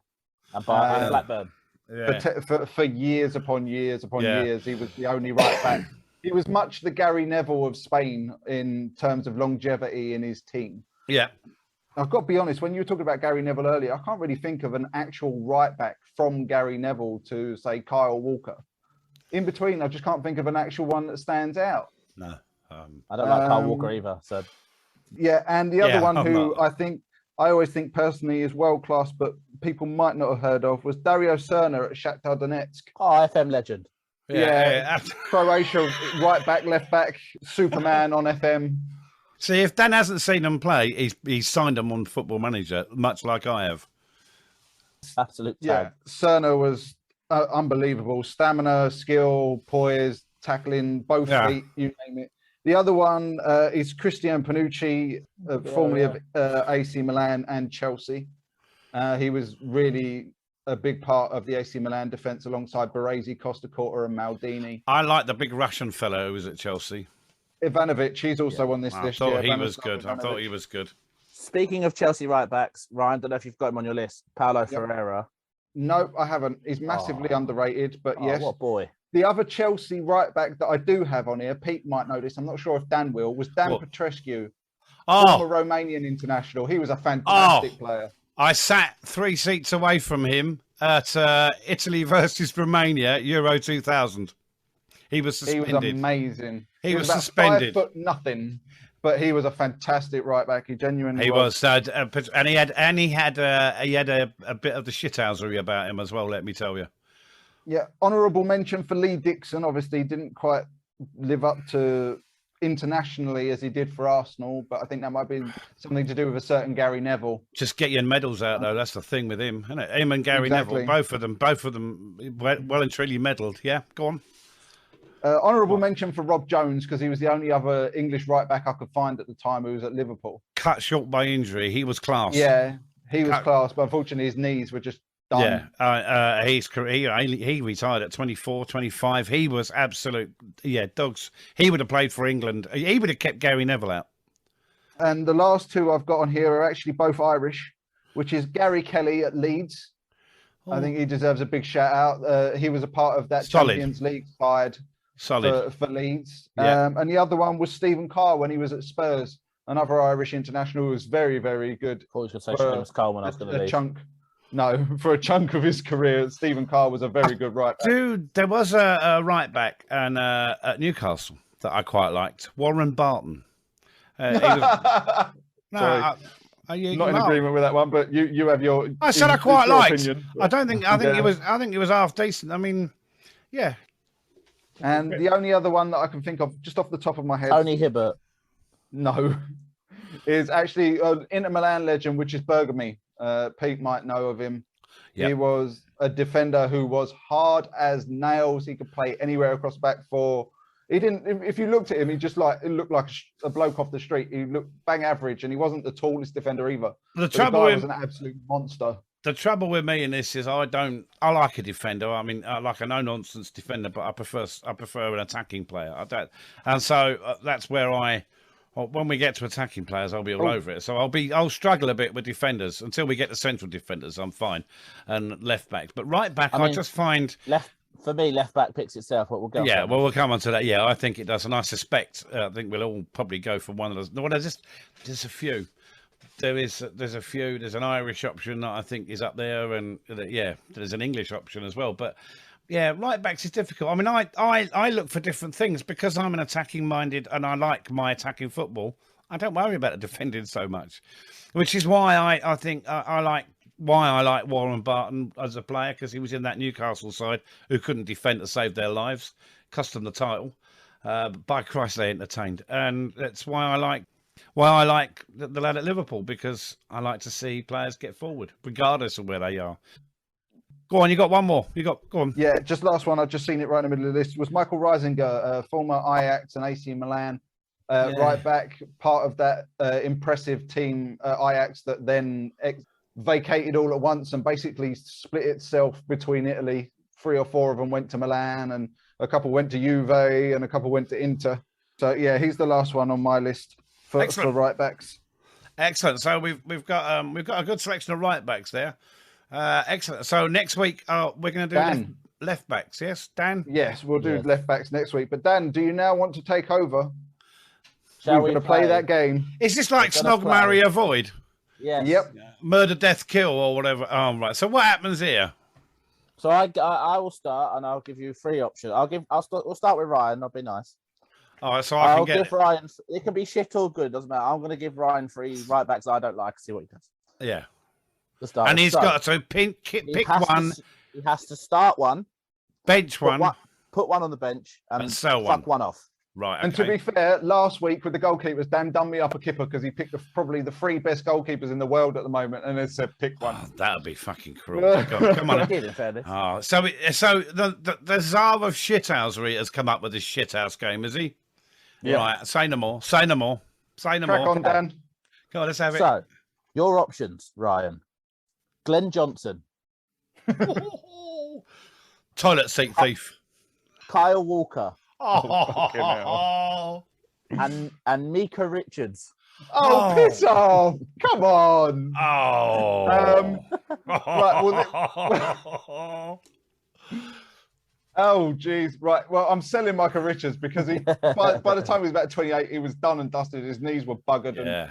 and Blackburn. Yeah. For years upon years upon Yeah. years, he was the only right back. He was much the Gary Neville of Spain in terms of longevity in his team. Yeah. I've got to be honest, when you were talking about Gary Neville earlier, I can't really think of an actual right back from Gary Neville to, say, Kyle Walker. In between, I just can't think of an actual one that stands out. No. I don't like Kyle Walker either. So Yeah, and the other Yeah, one I'm who not. I always think personally is world class, but people might not have heard of, was Dario Serna at Shakhtar Donetsk. FM legend. Yeah. Croatia, right back, left back, Superman on FM. See, if Dan hasn't seen them play, he's signed them on Football Manager, much like I have. Absolute Yeah, tag. Serna was unbelievable. Stamina, skill, poise, tackling, both Yeah. feet, you name it. The other one is Cristian Panucci, formerly of AC Milan and Chelsea. He was really a big part of the AC Milan defence alongside Baresi, Costa Corta and Maldini. I like the big Russian fellow who was at Chelsea. Ivanovic, he's also on this I list. thought yeah, he was Ivanovic. good. I thought he was good. Speaking of Chelsea right backs, Ryan, don't know if you've got him on your list. Paulo Ferreira. No, I haven't. He's massively underrated, but Oh, yes. what a boy. The other Chelsea right back that I do have on here, Pete might know this, I'm not sure if Dan will, was Dan What? Petrescu, Oh, former Romanian international. He was a fantastic player. I sat 3 seats away from him at Italy versus Romania, Euro 2000. He was He was suspended. amazing. He was about suspended. 5'0", but he was a fantastic right back. He genuinely He was. was, and he had a bit of the shithousery about him as well. Let me tell you. Yeah, honourable mention for Lee Dixon. Obviously, didn't quite live up to internationally as he did for Arsenal, but I think that might be something to do with a certain Gary Neville. Just get your medals out, though. That's the thing with him, isn't it? Him and Gary Exactly. Neville, both of them, well and truly medalled. Yeah, go on. Honourable mention for Rob Jones because he was the only other English right back I could find at the time who was at Liverpool. Cut short by injury, he was class. Yeah, he was Cut- class, but unfortunately his knees were just done. Yeah, he retired at 24, 25. He was absolute, dogs. He would have played for England. He would have kept Gary Neville out. And the last two I've got on here are actually both Irish, which is Gary Kelly at Leeds. I think he deserves a big shout out. He was a part of that Solid. Champions League side Solid. for Leeds. Yeah. And the other one was Stephen Carr when he was at Spurs, another Irish international who was very, very good. I thought you were going to say Seamus Coleman. I was going to A leave. chunk. No, for a chunk of his career, Stephen Carr was a very good right back. Dude, there was a right back and at Newcastle that I quite liked. Warren Barton. He was, Sorry. you Not in laugh. agreement with that one, but you have your. I said I quite your liked. opinion. I think Yeah. it was half decent. I mean, yeah. And the only other one that I can think of, just off the top of my head, Tony Hibbert. no, is actually an Inter Milan legend, which is Bergamy. Pete might know of him. Yep. He was a defender who was hard as nails. He could play anywhere across the back four. He didn't. If you looked at him, he just it looked like a bloke off the street. He looked bang average, and he wasn't the tallest defender either. The But trouble guy with was an absolute monster. the trouble with me in this is I like a defender. I mean, I like a no nonsense defender, but I prefer an attacking player. I don't, and so that's where when we get to attacking players, I'll be all over it. So I'll struggle a bit with defenders until we get to central defenders. I'm fine, and left backs, but right back, I mean, just find. For me, left back picks itself, but we'll go. Yeah, well, we'll come on to that. Yeah, I think it does, and I suspect I think we'll all probably go for one of those. No, there's a few. There's a few. There's an Irish option that I think is up there, and there's an English option as well. But yeah, right backs is difficult. I mean, I look for different things because I'm an attacking minded and I like my attacking football. I don't worry about the defending so much, which is why I think I like why I like Warren Barton as a player, because he was in that Newcastle side who couldn't defend to save their lives, cost them the title. By Christ, they entertained, and that's why I like the lad at Liverpool, because I like to see players get forward, regardless of where they are. Go on, you got one more. Go on. Yeah, just last one. I've just seen it right in the middle of the list. Was Michael Reisinger, former Ajax and AC Milan right back, part of that impressive team Ajax that then vacated all at once and basically split itself between Italy. 3 or 4 of them went to Milan, and a couple went to Juve, and a couple went to Inter. So yeah, he's the last one on my list for right backs. Excellent. So we've got a good selection of right backs there. Excellent. So next week we're going to do left backs. Yes, Dan. Yes, we'll do left backs next week. But Dan, do you now want to take over? We're going to play that game. Is this like Snog, Marry, Avoid? Yes. Yep. Murder, Death, Kill, or whatever. Oh, right. So what happens here? So I will start, and I'll give you 3 options. We'll start with Ryan. I'll be nice. All right, so I'll give Ryan. It can be shit or good. Doesn't matter. I'm going to give Ryan 3 right backs I don't like. See what he does. Yeah. And he's got to pick one. He has to start one, bench one, put one on the bench, and sell fuck one off. Right. Okay. And to be fair, last week with the goalkeepers, Dan done me up a kipper because he picked probably the 3 best goalkeepers in the world at the moment, and they said pick one. Oh, that would be fucking cruel. Come on. In fairness. Oh, so the Tsar of shithousery has come up with this shithouse game, is he? Yeah. Right. Say no more. Say no more. Say no Crack more. on, Dan. Go on, let's have it. So, your options, Ryan. Glenn Johnson. Toilet seat thief. Kyle Walker. Oh, and Mika Richards. Oh, piss off. Come on. Oh. Right, oh, geez. Right. Well, I'm selling Michael Richards because by the time he was about 28, he was done and dusted. His knees were buggered. Yeah. And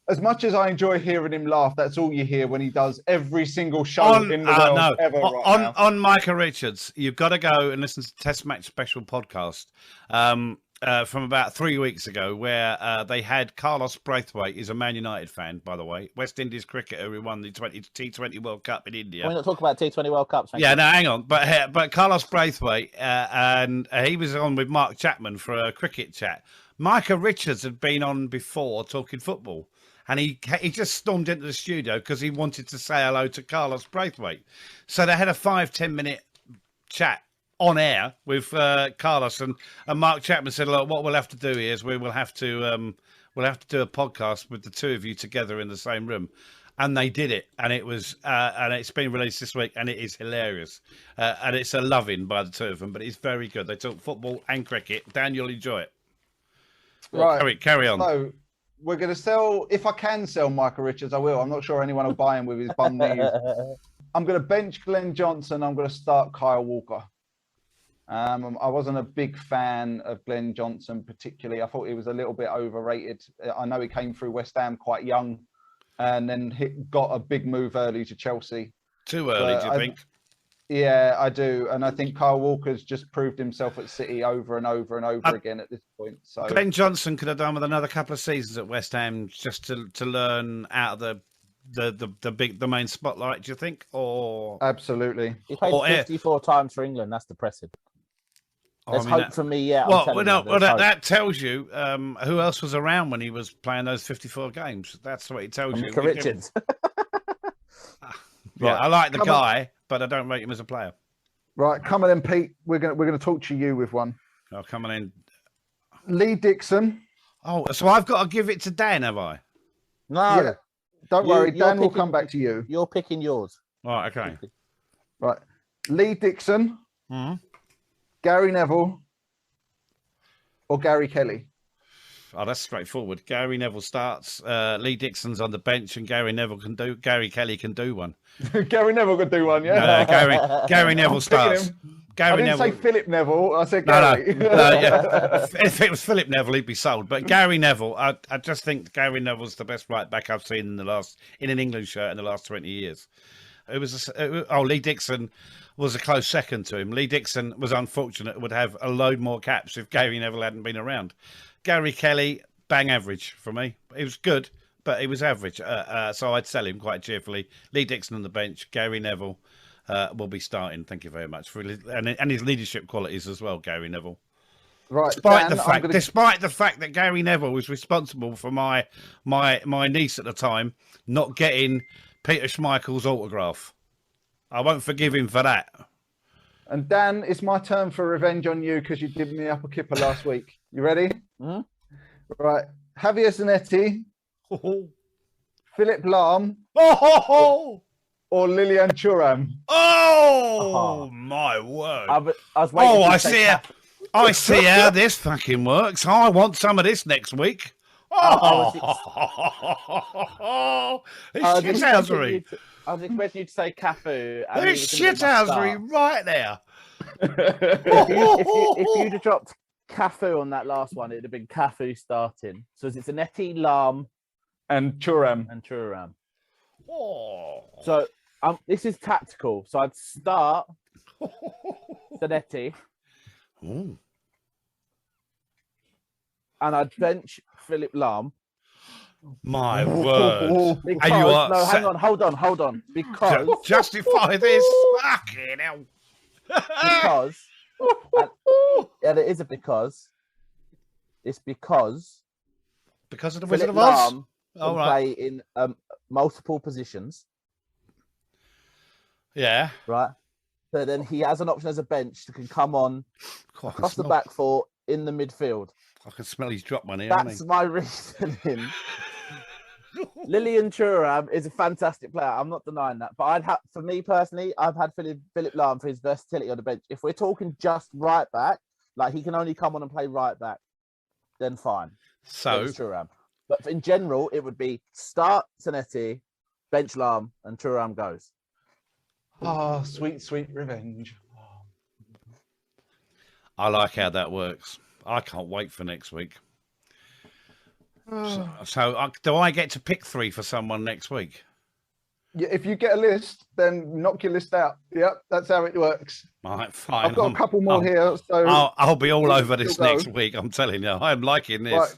as much as I enjoy hearing him laugh, that's all you hear when he does every single show in the world ever right now. On Micah Richards, you've got to go and listen to Test Match Special podcast from about 3 weeks ago, where they had Carlos Braithwaite. He's a Man United fan, by the way, West Indies cricketer who won the T20 World Cup in India. We're not talking about T20 World Cups. Yeah, no, hang on. But Carlos Braithwaite, and he was on with Mark Chapman for a cricket chat. Micah Richards had been on before talking football. And he just stormed into the studio because he wanted to say hello to Carlos Braithwaite. So they had a 5-10 minute chat on air with Carlos, and Mark Chapman said, "Look, what we'll have to do is we'll have to do a podcast with the 2 of you together in the same room." And they did it, and it was and it's been released this week, and it is hilarious, and it's a loving by the 2 of them, but it's very good. They talk football and cricket. Dan, you'll enjoy it. Right, carry on. So we're going to sell, if I can sell Michael Richards, I will. I'm not sure anyone will buy him with his bum knees. I'm going to bench Glenn Johnson. I'm going to start Kyle Walker. I wasn't a big fan of Glenn Johnson particularly. I thought he was a little bit overrated. I know he came through West Ham quite young and then got a big move early to Chelsea. Too early, do you think? Yeah, I do. And I think Kyle Walker's just proved himself at City over and over and over again at this point. So Glenn Johnson could have done with another couple of seasons at West Ham just to learn out of the main spotlight, do you think? Or absolutely. He played 54 times for England. That's depressing. There's hope for me, yeah. That tells you who else was around when he was playing those 54 games. That's what it tells you. Micah Richards. Yeah, I like the guy, but I don't rate him as a player. Right, come on in, Pete. We're gonna talk to you with one. Oh, coming in. Lee Dixon. Oh, so I've got to give it to Dan, have I? No. Yeah. Don't worry, Dan will come back to you. You're picking yours. Right, okay. Right. Lee Dixon, Gary Neville, or Gary Kelly? Oh, that's straightforward. Gary Neville starts. Lee Dixon's on the bench, and Gary Kelly can do one. Gary Neville could do one, yeah. Gary Neville starts. I didn't say Philip Neville. I said Gary. No, yeah. If it was Philip Neville, he'd be sold. But Gary Neville, I just think Gary Neville's the best right back I've seen in an England shirt in the last 20 years. Lee Dixon was a close second to him. Lee Dixon was unfortunate; would have a load more caps if Gary Neville hadn't been around. Gary Kelly, bang average for me. It was good, but he was average. So I'd sell him quite cheerfully. Lee Dixon on the bench. Gary Neville will be starting. Thank you very much for and his leadership qualities as well. Gary Neville. Right, Despite Dan, despite the fact that Gary Neville was responsible for my niece at the time not getting Peter Schmeichel's autograph. I won't forgive him for that. And Dan, it's my turn for revenge on you because you did me up a kipper last week. You ready? Mhm. Right. Javier Zanetti, Philip Lahm, Oh, or Lilian Thuram? My word. I was waiting. Oh, for you I to say see it. I see how this fucking works. I want some of this next week. Oh, it's I was expecting shithousery. you to- I was expecting you to say Cafu. and he It's was gonna be my start. shithousery right there. If you'd have dropped Cafu on that last one, it'd have been Cafu starting. So it's Zanetti, Lahm, And Thuram. and Thuram. Oh. So this is tactical. So I'd start Zanetti Ooh. and I'd bench Philip Lahm. My word. Because, And you are no, hang on, hold on. Because justify this. Fucking hell. because and it is a because. It's because Because of the Philip Wizard of Oz. Lahm All can right. play in multiple positions, Yeah. right? So then he has an option as a bench that can come on God, I, can across the smell, back four in the midfield. I can smell his drop money, hasn't That's my reasoning. Lilian Thuram is a fantastic player. I'm not denying that. But for me personally, I've had Philip Lahm for his versatility on the bench. If we're talking just right back, like he can only come on and play right back, then fine. So, Then it's Thuram. But in general, it would be start Zanetti, bench Lahm, and Thuram goes. Oh, sweet, sweet revenge. I like how that works. I can't wait for next week. So do I get to pick 3 for someone next week? Yeah, if you get a list, then knock your list out. Yep, that's how it works. All right, fine. I've got a couple more here. So I'll be all over this Still go. next week. I'm telling you, I'm liking this.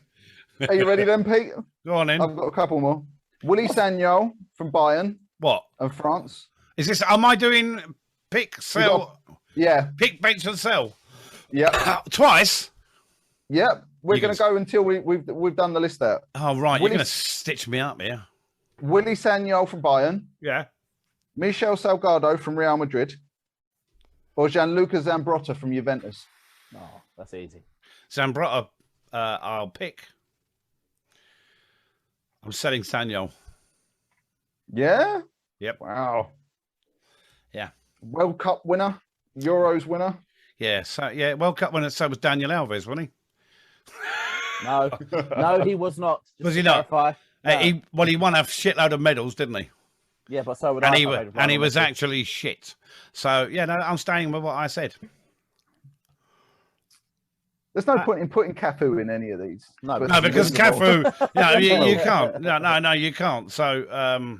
Right. Are you ready then, Pete? Go on in. I've got a couple more. Willie Sagnol from Bayern What and France. is this? Am I doing pick, sell, Yeah, pick, bench, and sell yep, twice? yep. We're You going to can- go until we've done the list out. Oh right, Willie- you're going to stitch me up here. Willie Sagnol from Bayern, Yeah. Michel Salgado from Real Madrid, or Gianluca Zambrotta from Juventus. Oh, that's easy. Zambrotta, I'll pick. I'm selling Sagnol. Yeah. Yep. Wow. Yeah. World Cup winner, Euros winner. Yeah. So yeah, World Cup winner. So was Daniel Alves, wasn't he? No, he was not. Just Was to he not? clarify. No. He won a shitload of medals, didn't he? Yeah, but so would And I. he I was made and he one was mistake. actually shit. So yeah, no, I'm staying with what I said. There's no point in putting Cafu in any of these. No, But- No, because Cafu, no, you Well. can't. No, you can't. So,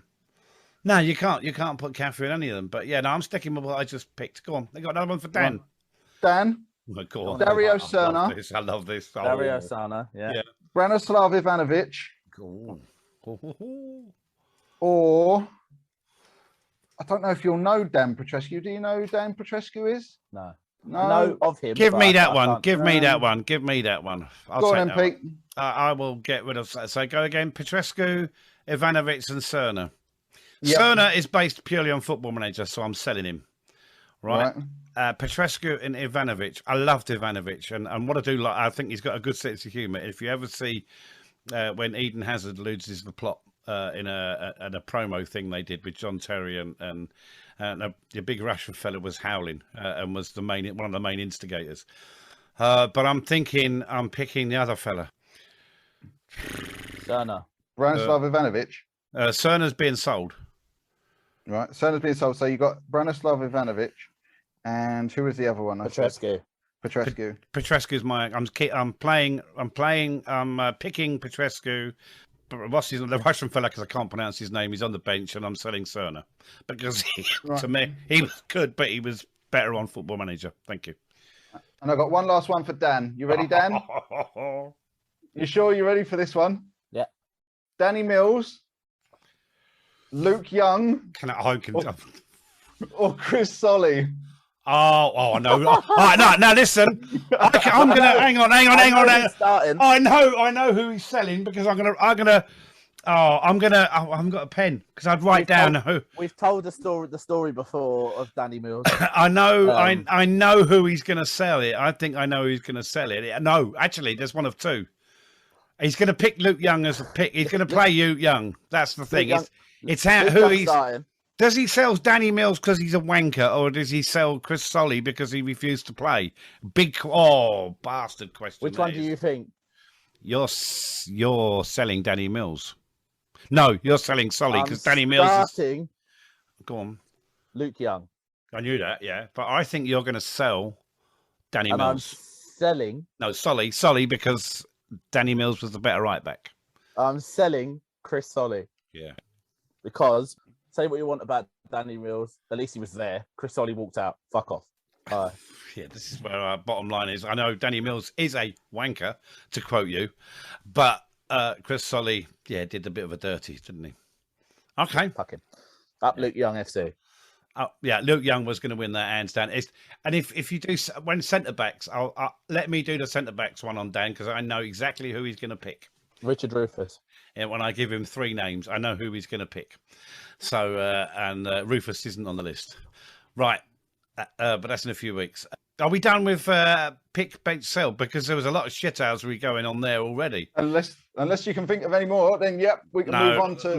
no, you can't. You can't put Cafu in any of them. But yeah, no, I'm sticking with what I just picked. Go on, they got another one for Dan. Dan, Oh, go on. Dario I love Serna. this. I love this. Oh, Dario Sana. Yeah. Yeah. Branislav Ivanovic, go on. or I don't know if you'll know Dan Petrescu. Do you know who Dan Petrescu is? No. No. I know of him. Give but me I that can't- one. I can't- Give me that one. Give me that one. I'll Go take on that then, one. Pete. I will get rid of. So go again. Petrescu, Ivanovic, and Cerner. Yep. Cerner is based purely on Football Manager, so I'm selling him. Right. Right. Petrescu and Ivanovic. I loved Ivanovic, and what I do like, I think he's got a good sense of humour. If you ever see when Eden Hazard loses the plot in a promo thing they did with John Terry and the big Russian fella was howling and was one of the main instigators. But I'm picking the other fella. Sana. Branislav Ivanovic. Cerner's being sold. Right. Cerner's being sold. So you got Branislav Ivanovic, and who was the other one? I said? Petrescu. Petrescu. Petrescu's my. I'm picking Petrescu. But what's the Russian fella? Because I can't pronounce his name. He's on the bench, and I'm selling Cerner because to me he was good, but he was better on Football Manager. Thank you. And I got one last one for Dan. You ready, Dan? You sure you're ready for this one? Yeah. Danny Mills, Luke Young, I can. or Chris Solly? I know. All right, no, listen. I'm gonna hang on. Starting. I know who he's selling because I haven't got a pen because I'd write down who. We've told the story before of Danny Mills. I know, I know who he's going to sell it. I think I know who's going to sell it. No, actually, there's one of two. He's going to pick Luke Young as a pick. He's going to play Luke Young. That's the thing. It's how, who he's. Starting. Does he sell Danny Mills because he's a wanker, or does he sell Chris Solly because he refused to play? Bastard question. Which one do you think? You're selling Danny Mills. No, you're selling Solly because Danny Mills starting. Go on. Luke Young. I knew that, yeah. But I think you're going to sell Danny And Mills. I'm selling. No, Solly, because Danny Mills was the better right back. I'm selling Chris Solly. Yeah. Because, say what you want about Danny Mills, at least he was there. Chris Solly walked out. Fuck off. Yeah, this is where our bottom line is. I know Danny Mills is a wanker, to quote you, but Chris Solly, did a bit of a dirty, didn't he? Okay. Fuck him. Up Luke Young FC. Luke Young was going to win that hands down. And if you do when centre backs, I'll let me do the centre backs one on Dan because I know exactly who he's going to pick. Richard Rufus. And when I give him three names, I know who he's going to pick. So and Rufus isn't on the list, right? But that's in a few weeks. Are we done with pick, bench, sell? Because there was a lot of shithousery going on there already. Unless you can think of any more, then we can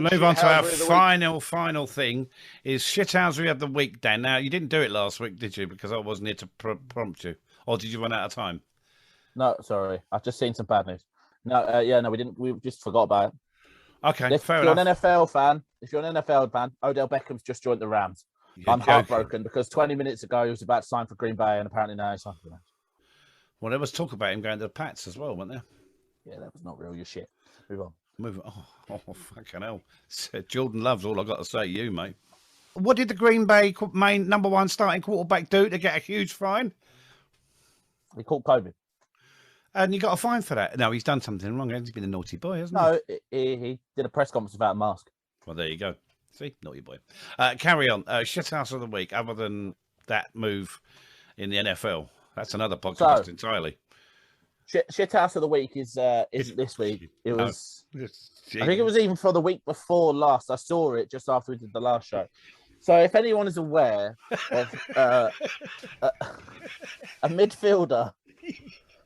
move on to our final thing. Is shithousery of the week, Dan. Now you didn't do it last week, did you? Because I wasn't here to prompt you, or did you run out of time? No, sorry, I've just seen some bad news. No, no, we didn't. We just forgot about it. Okay, If fair you're enough. an NFL fan, Odell Beckham's just joined the Rams. I'm heartbroken because 20 minutes ago he was about to sign for Green Bay, and apparently now he's signed for the Rams. Well, there was talk about him going to the Pats as well, wasn't there? Yeah, that was not real. Your shit. Move on. Move on. Oh, fucking hell. Jordan Love's all I've got to say to you, mate. What did the Green Bay main number one starting quarterback do to get a huge fine? He caught COVID. And you got a fine for that. No, he's done something wrong. He's been a naughty boy, hasn't No, he did a press conference without a mask. he? Well, there you go. See, naughty boy. Carry on. Shithouse of the week, other than that move in the NFL. That's another podcast entirely. Shit house of the week is this week. It was. I I think it was even for the week before last. I saw it just after we did the last show. So if anyone is aware of a midfielder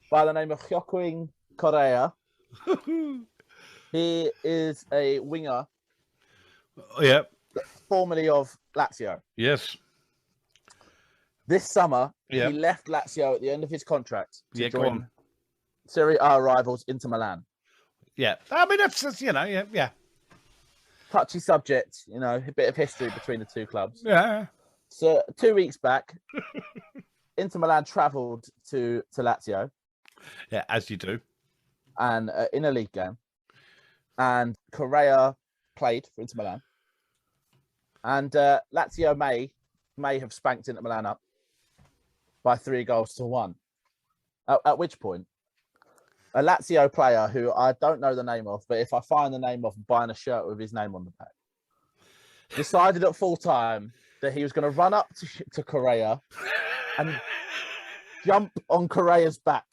by the name of Joaquin Correa, he is a winger, Yeah. formerly of Lazio. Yes. This summer, Yeah. he left Lazio at the end of his contract to Yeah, go join on. Serie A rivals Inter Milan. Yeah. I mean, that's yeah. Touchy subject, a bit of history between the two clubs. Yeah. So 2 weeks back, Inter Milan travelled to Lazio Yeah, as you do. and in a league game, and Correa played for Inter Milan, and Lazio may have spanked Inter Milan up by 3-1. At which point, a Lazio player who I don't know the name of, but if I find the name of, buying a shirt with his name on the back, decided at full time that he was going to run up to Correa and jump on Correa's back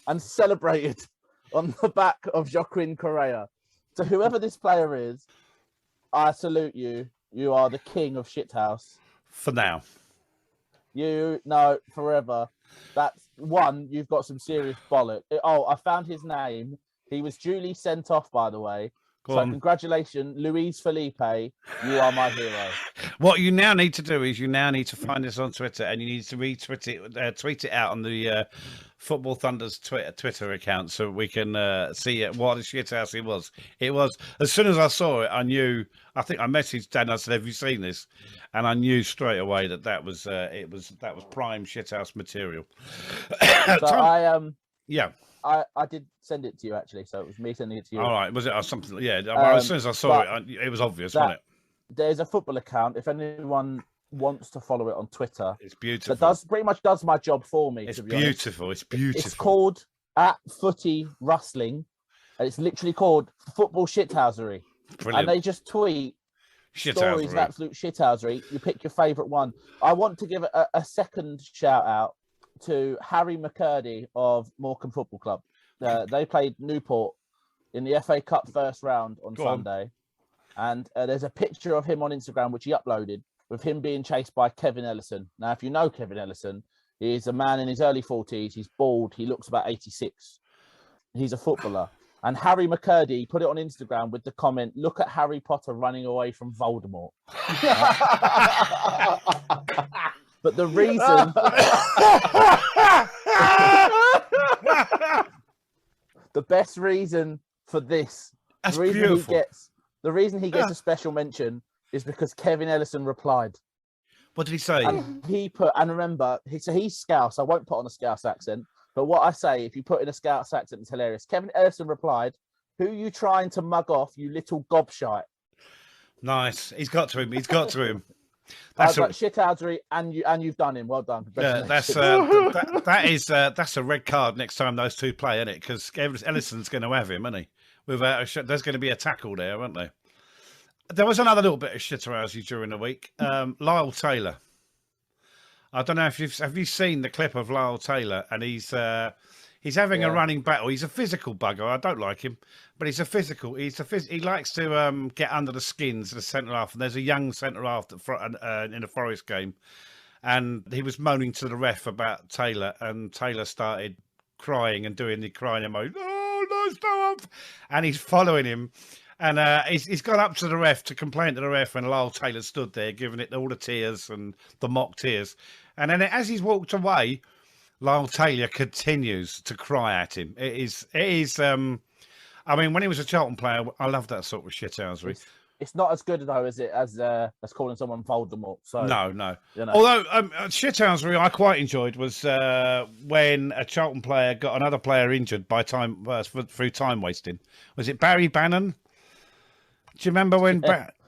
and celebrated on the back of Joaquin Correa. So whoever this player is, I salute you. You are the king of shithouse. For now. You know, forever. That's one, you've got some serious bollock. I found his name. He was duly sent off, by the way. Go on. Congratulations, Luis Felipe. You are my hero. What you now need to do is you now need to find this on Twitter and you need to retweet it, tweet it out on the Football Thunder's Twitter account so we can see what a shithouse it was. It was, as soon as I saw it, I knew. I think I messaged Dan. I said, "Have you seen this?" And I knew straight away that was prime shithouse material. So Yeah. I did send it to you actually, so it was me sending it to you. All right. Was it something? Yeah. As soon as I saw it, it was obvious, wasn't it? There's a football account. If anyone wants to follow it on Twitter, It's beautiful. that pretty much does my job for me. It's to be honest. beautiful. It's beautiful. It's called @Footy Rustling, and it's literally called Football Shithousery. Brilliant. and they just tweet stories of Shithousery. absolute shithousery. You pick your favourite one. I want to give a second shout out to Harry McCurdy of Morecambe Football Club. They played Newport in the FA Cup first round on Go on. Sunday, and there's a picture of him on Instagram which he uploaded with him being chased by Kevin Ellison. Now, if you know Kevin Ellison, he's a man in his early 40s. He's bald. He looks about 86. He's a footballer. And Harry McCurdy put it on Instagram with the comment, "Look at Harry Potter running away from Voldemort." But the reason, the best reason for this, That's the reason beautiful. the reason he gets a special mention is because Kevin Ellison replied. What did he say? And he put, and remember, he's Scouse. I won't put on a Scouse accent, but what I say, if you put in a Scouse accent, it's hilarious. Kevin Ellison replied, "Who you trying to mug off, you little gobshite?" Nice. He's got to him. He's got to him. I was That's a, like, shithousery, and you've done him. Well done. yeah, that's Congratulations. that's a red card next time those two play, isn't it? Because Ellison's going to have him, isn't he? Without a there's going to be a tackle there, won't there? There was another little bit of shithousery during the week. Lyle Taylor. I don't know if have you seen the clip of Lyle Taylor, and he's having a running battle. He's a physical bugger. I don't like him, but he likes to get under the skins of the centre half. And there's a young centre half in a Forest game, and he was moaning to the ref about Taylor, and Taylor started crying and doing the crying emoji. Oh no, stop! And he's following him. And he's gone up to the ref to complain to the ref, and Lyle Taylor stood there giving it all the tears and the mock tears. And then as he's walked away, Lyle Taylor continues to cry at him. It is. I mean, when he was a Charlton player, I love that sort of shithousery. It's not as good though as calling someone Voldemort. So No. you know. Although shithousery I quite enjoyed was when a Charlton player got another player injured by through time wasting. Was it Barry Bannon? Do you remember when?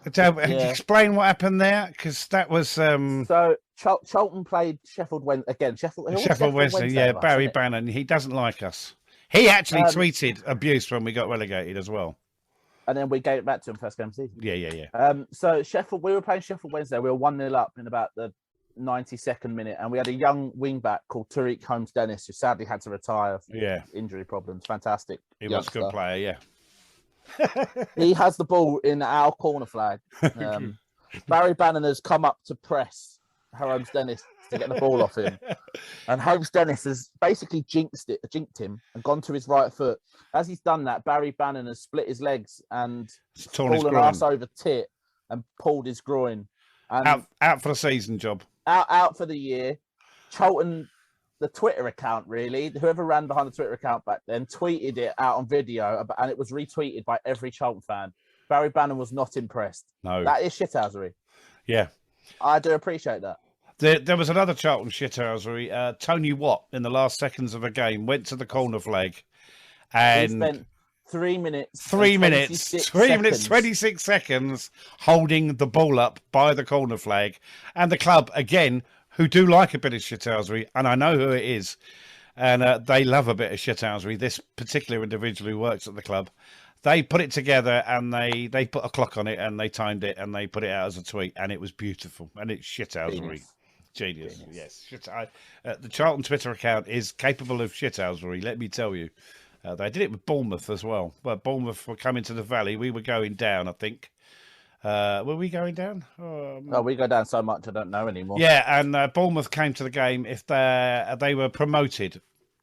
Explain what happened there, because that was. So Charlton played Sheffield Wednesday again. Sheffield Wednesday, yeah. Barry Bannon, he doesn't like us. He actually tweeted abuse when we got relegated as well. And then we gave it back to him first game of the season. Yeah. So we were playing Sheffield Wednesday. We were 1-0 up in about the 92nd minute, and we had a young wing back called Tariq Holmes-Dennis, who sadly had to retire for injury problems. Fantastic. He was a good player, yeah. He has the ball in our corner flag. Barry Bannon has come up to press Holmes-Dennis to get the ball off him, and Holmes-Dennis has basically jinxed him and gone to his right foot. As he's done that, Barry Bannon has split his legs and fallen ass over tit and pulled his groin. And out for the season, job. Out for the year. Charlton, the Twitter account, really, whoever ran behind the Twitter account back then, tweeted it out on video, and it was retweeted by every Charlton fan. Barry Bannon was not impressed. No. That is shithousery. Yeah. I do appreciate that. There was another Charlton shithousery. Tony Watt, in the last seconds of a game, went to the corner flag and he spent 3 minutes. 26 seconds holding the ball up by the corner flag. And the club, again, who do like a bit of shithousery, and I know who it is, and they love a bit of shithousery, this particular individual who works at the club, they put it together and they put a clock on it and they timed it and they put it out as a tweet, and it was beautiful, and it's shithousery. Genius. Yes. The Charlton Twitter account is capable of shithousery, let me tell you. They did it with Bournemouth as well. Well, Bournemouth were coming to the Valley. We were going down, I think. Were we going down? We go down so much I don't know anymore. Yeah, and Bournemouth came to the game if they were promoted,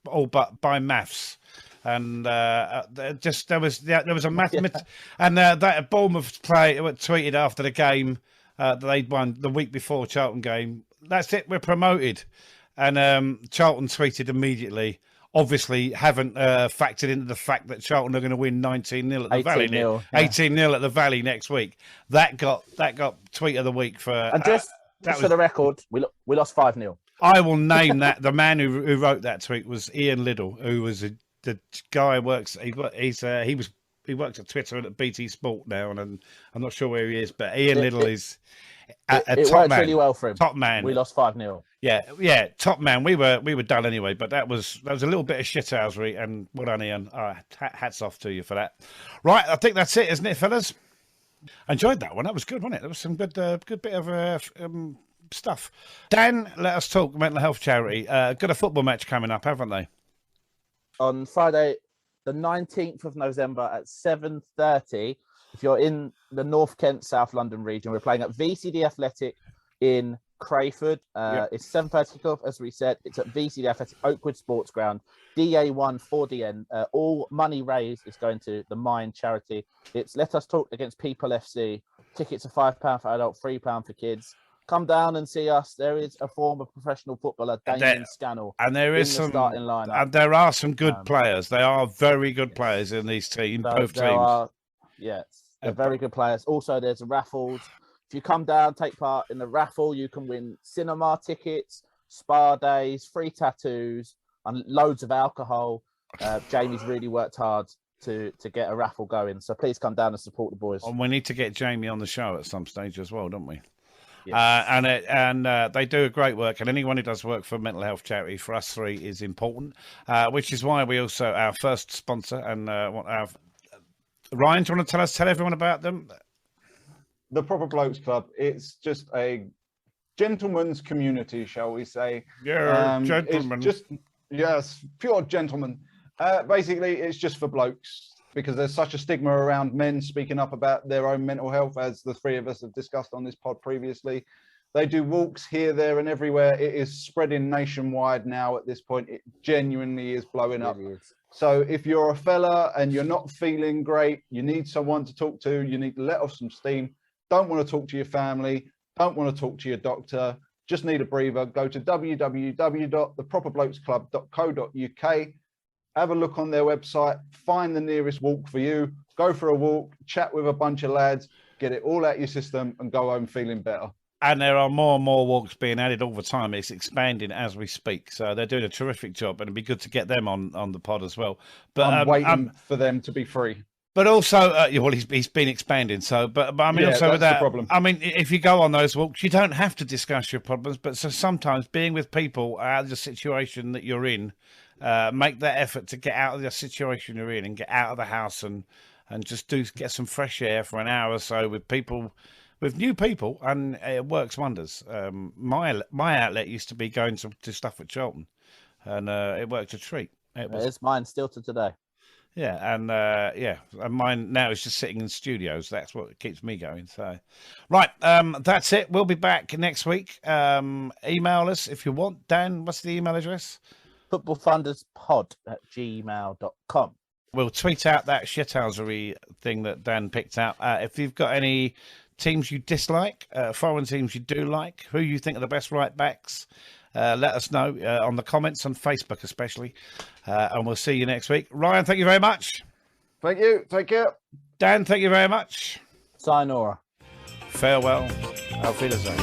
all but by maths. And there was a mathemat and that Bournemouth tweeted after the game that they'd won the week before Charlton game. That's it, we're promoted. And Charlton tweeted immediately. Obviously, haven't factored into the fact that Charlton are going to win 19-0 at the Valley, 18-0 at the Valley next week. That got tweet of the week for. And just for the record, we lost 5-0. I will name that. The man who wrote that tweet was Ian Liddell, who was the guy who works. He works at Twitter and at BT Sport now, and I'm not sure where he is, but Ian Liddell is. It worked really well for him. Top man. We lost 5-0. Yeah, top man. We were done anyway, but that was a little bit of shithousery, and well done, Ian. Hats off to you for that. Right, I think that's it, isn't it, fellas? I enjoyed that one. That was good, wasn't it? There was some good bit of stuff. Dan, let us talk mental health charity. Got a football match coming up, haven't they? On Friday, the 19th of November at 7:30. If you're in the North Kent, South London region, we're playing at VCD Athletic in Crayford. It's 7:30 kickoff, as we said. It's at VCD Athletic, Oakwood Sports Ground, DA1 4DN. All money raised is going to the Mind charity. It's Let Us Talk Against People FC. Tickets are £5 for adult, £3 for kids. Come down and see us. There is a former professional footballer, Damien Scannell, and there is some starting lineup. And there are some good players. They are very good players in these teams, both teams. Yes, they're very good players. Also, there's raffles. If you come down, take part in the raffle, you can win cinema tickets, spa days, free tattoos, and loads of alcohol. Jamie's really worked hard to get a raffle going. So please come down and support the boys. And we need to get Jamie on the show at some stage as well, don't we? Yes. And they do a great work, and anyone who does work for a mental health charity for us three is important, which is why we also, our first sponsor, and Ryan, do you want to tell everyone about them? The Proper Blokes Club. It's just a gentleman's community, shall we say? Yeah, gentlemen. Yes, pure gentlemen. Basically, it's just for blokes, because there's such a stigma around men speaking up about their own mental health, as the three of us have discussed on this pod previously. They do walks here, there, and everywhere. It is spreading nationwide now at this point. It genuinely is blowing up. So if you're a fella and you're not feeling great, you need someone to talk to, you need to let off some steam, don't want to talk to your family, don't want to talk to your doctor, just need a breather, go to www.theproperblokesclub.co.uk. have a look on their website, find the nearest walk for you, go for a walk, chat with a bunch of lads, get it all out your system and go home feeling better. And there are more and more walks being added all the time. It's expanding as we speak. So they're doing a terrific job, and it'd be good to get them on the pod as well. But I'm waiting for them to be free. But also, well, he's been expanding. So, but I mean, also with that, I mean, if you go on those walks, you don't have to discuss your problems. But so sometimes being with people out of the situation that you're in, make that effort to get out of the situation you're in and get out of the house and just get some fresh air for an hour or so with people, with new people, and it works wonders. My outlet used to be going to stuff at Charlton, and it worked a treat. It's mine still to today. Yeah, and and mine now is just sitting in studios. That's what keeps me going. So, right, that's it. We'll be back next week. Email us if you want. Dan, what's the email address? footballthunderspod@gmail.com. We'll tweet out that shithousery thing that Dan picked out. If you've got any teams you dislike, foreign teams you do like, who you think are the best right backs, let us know on the comments on Facebook especially, and we'll see you next week. Ryan, thank you very much. Thank you. Take care. Dan, thank you very much. Sayonara. Farewell. Auf Wiedersehen.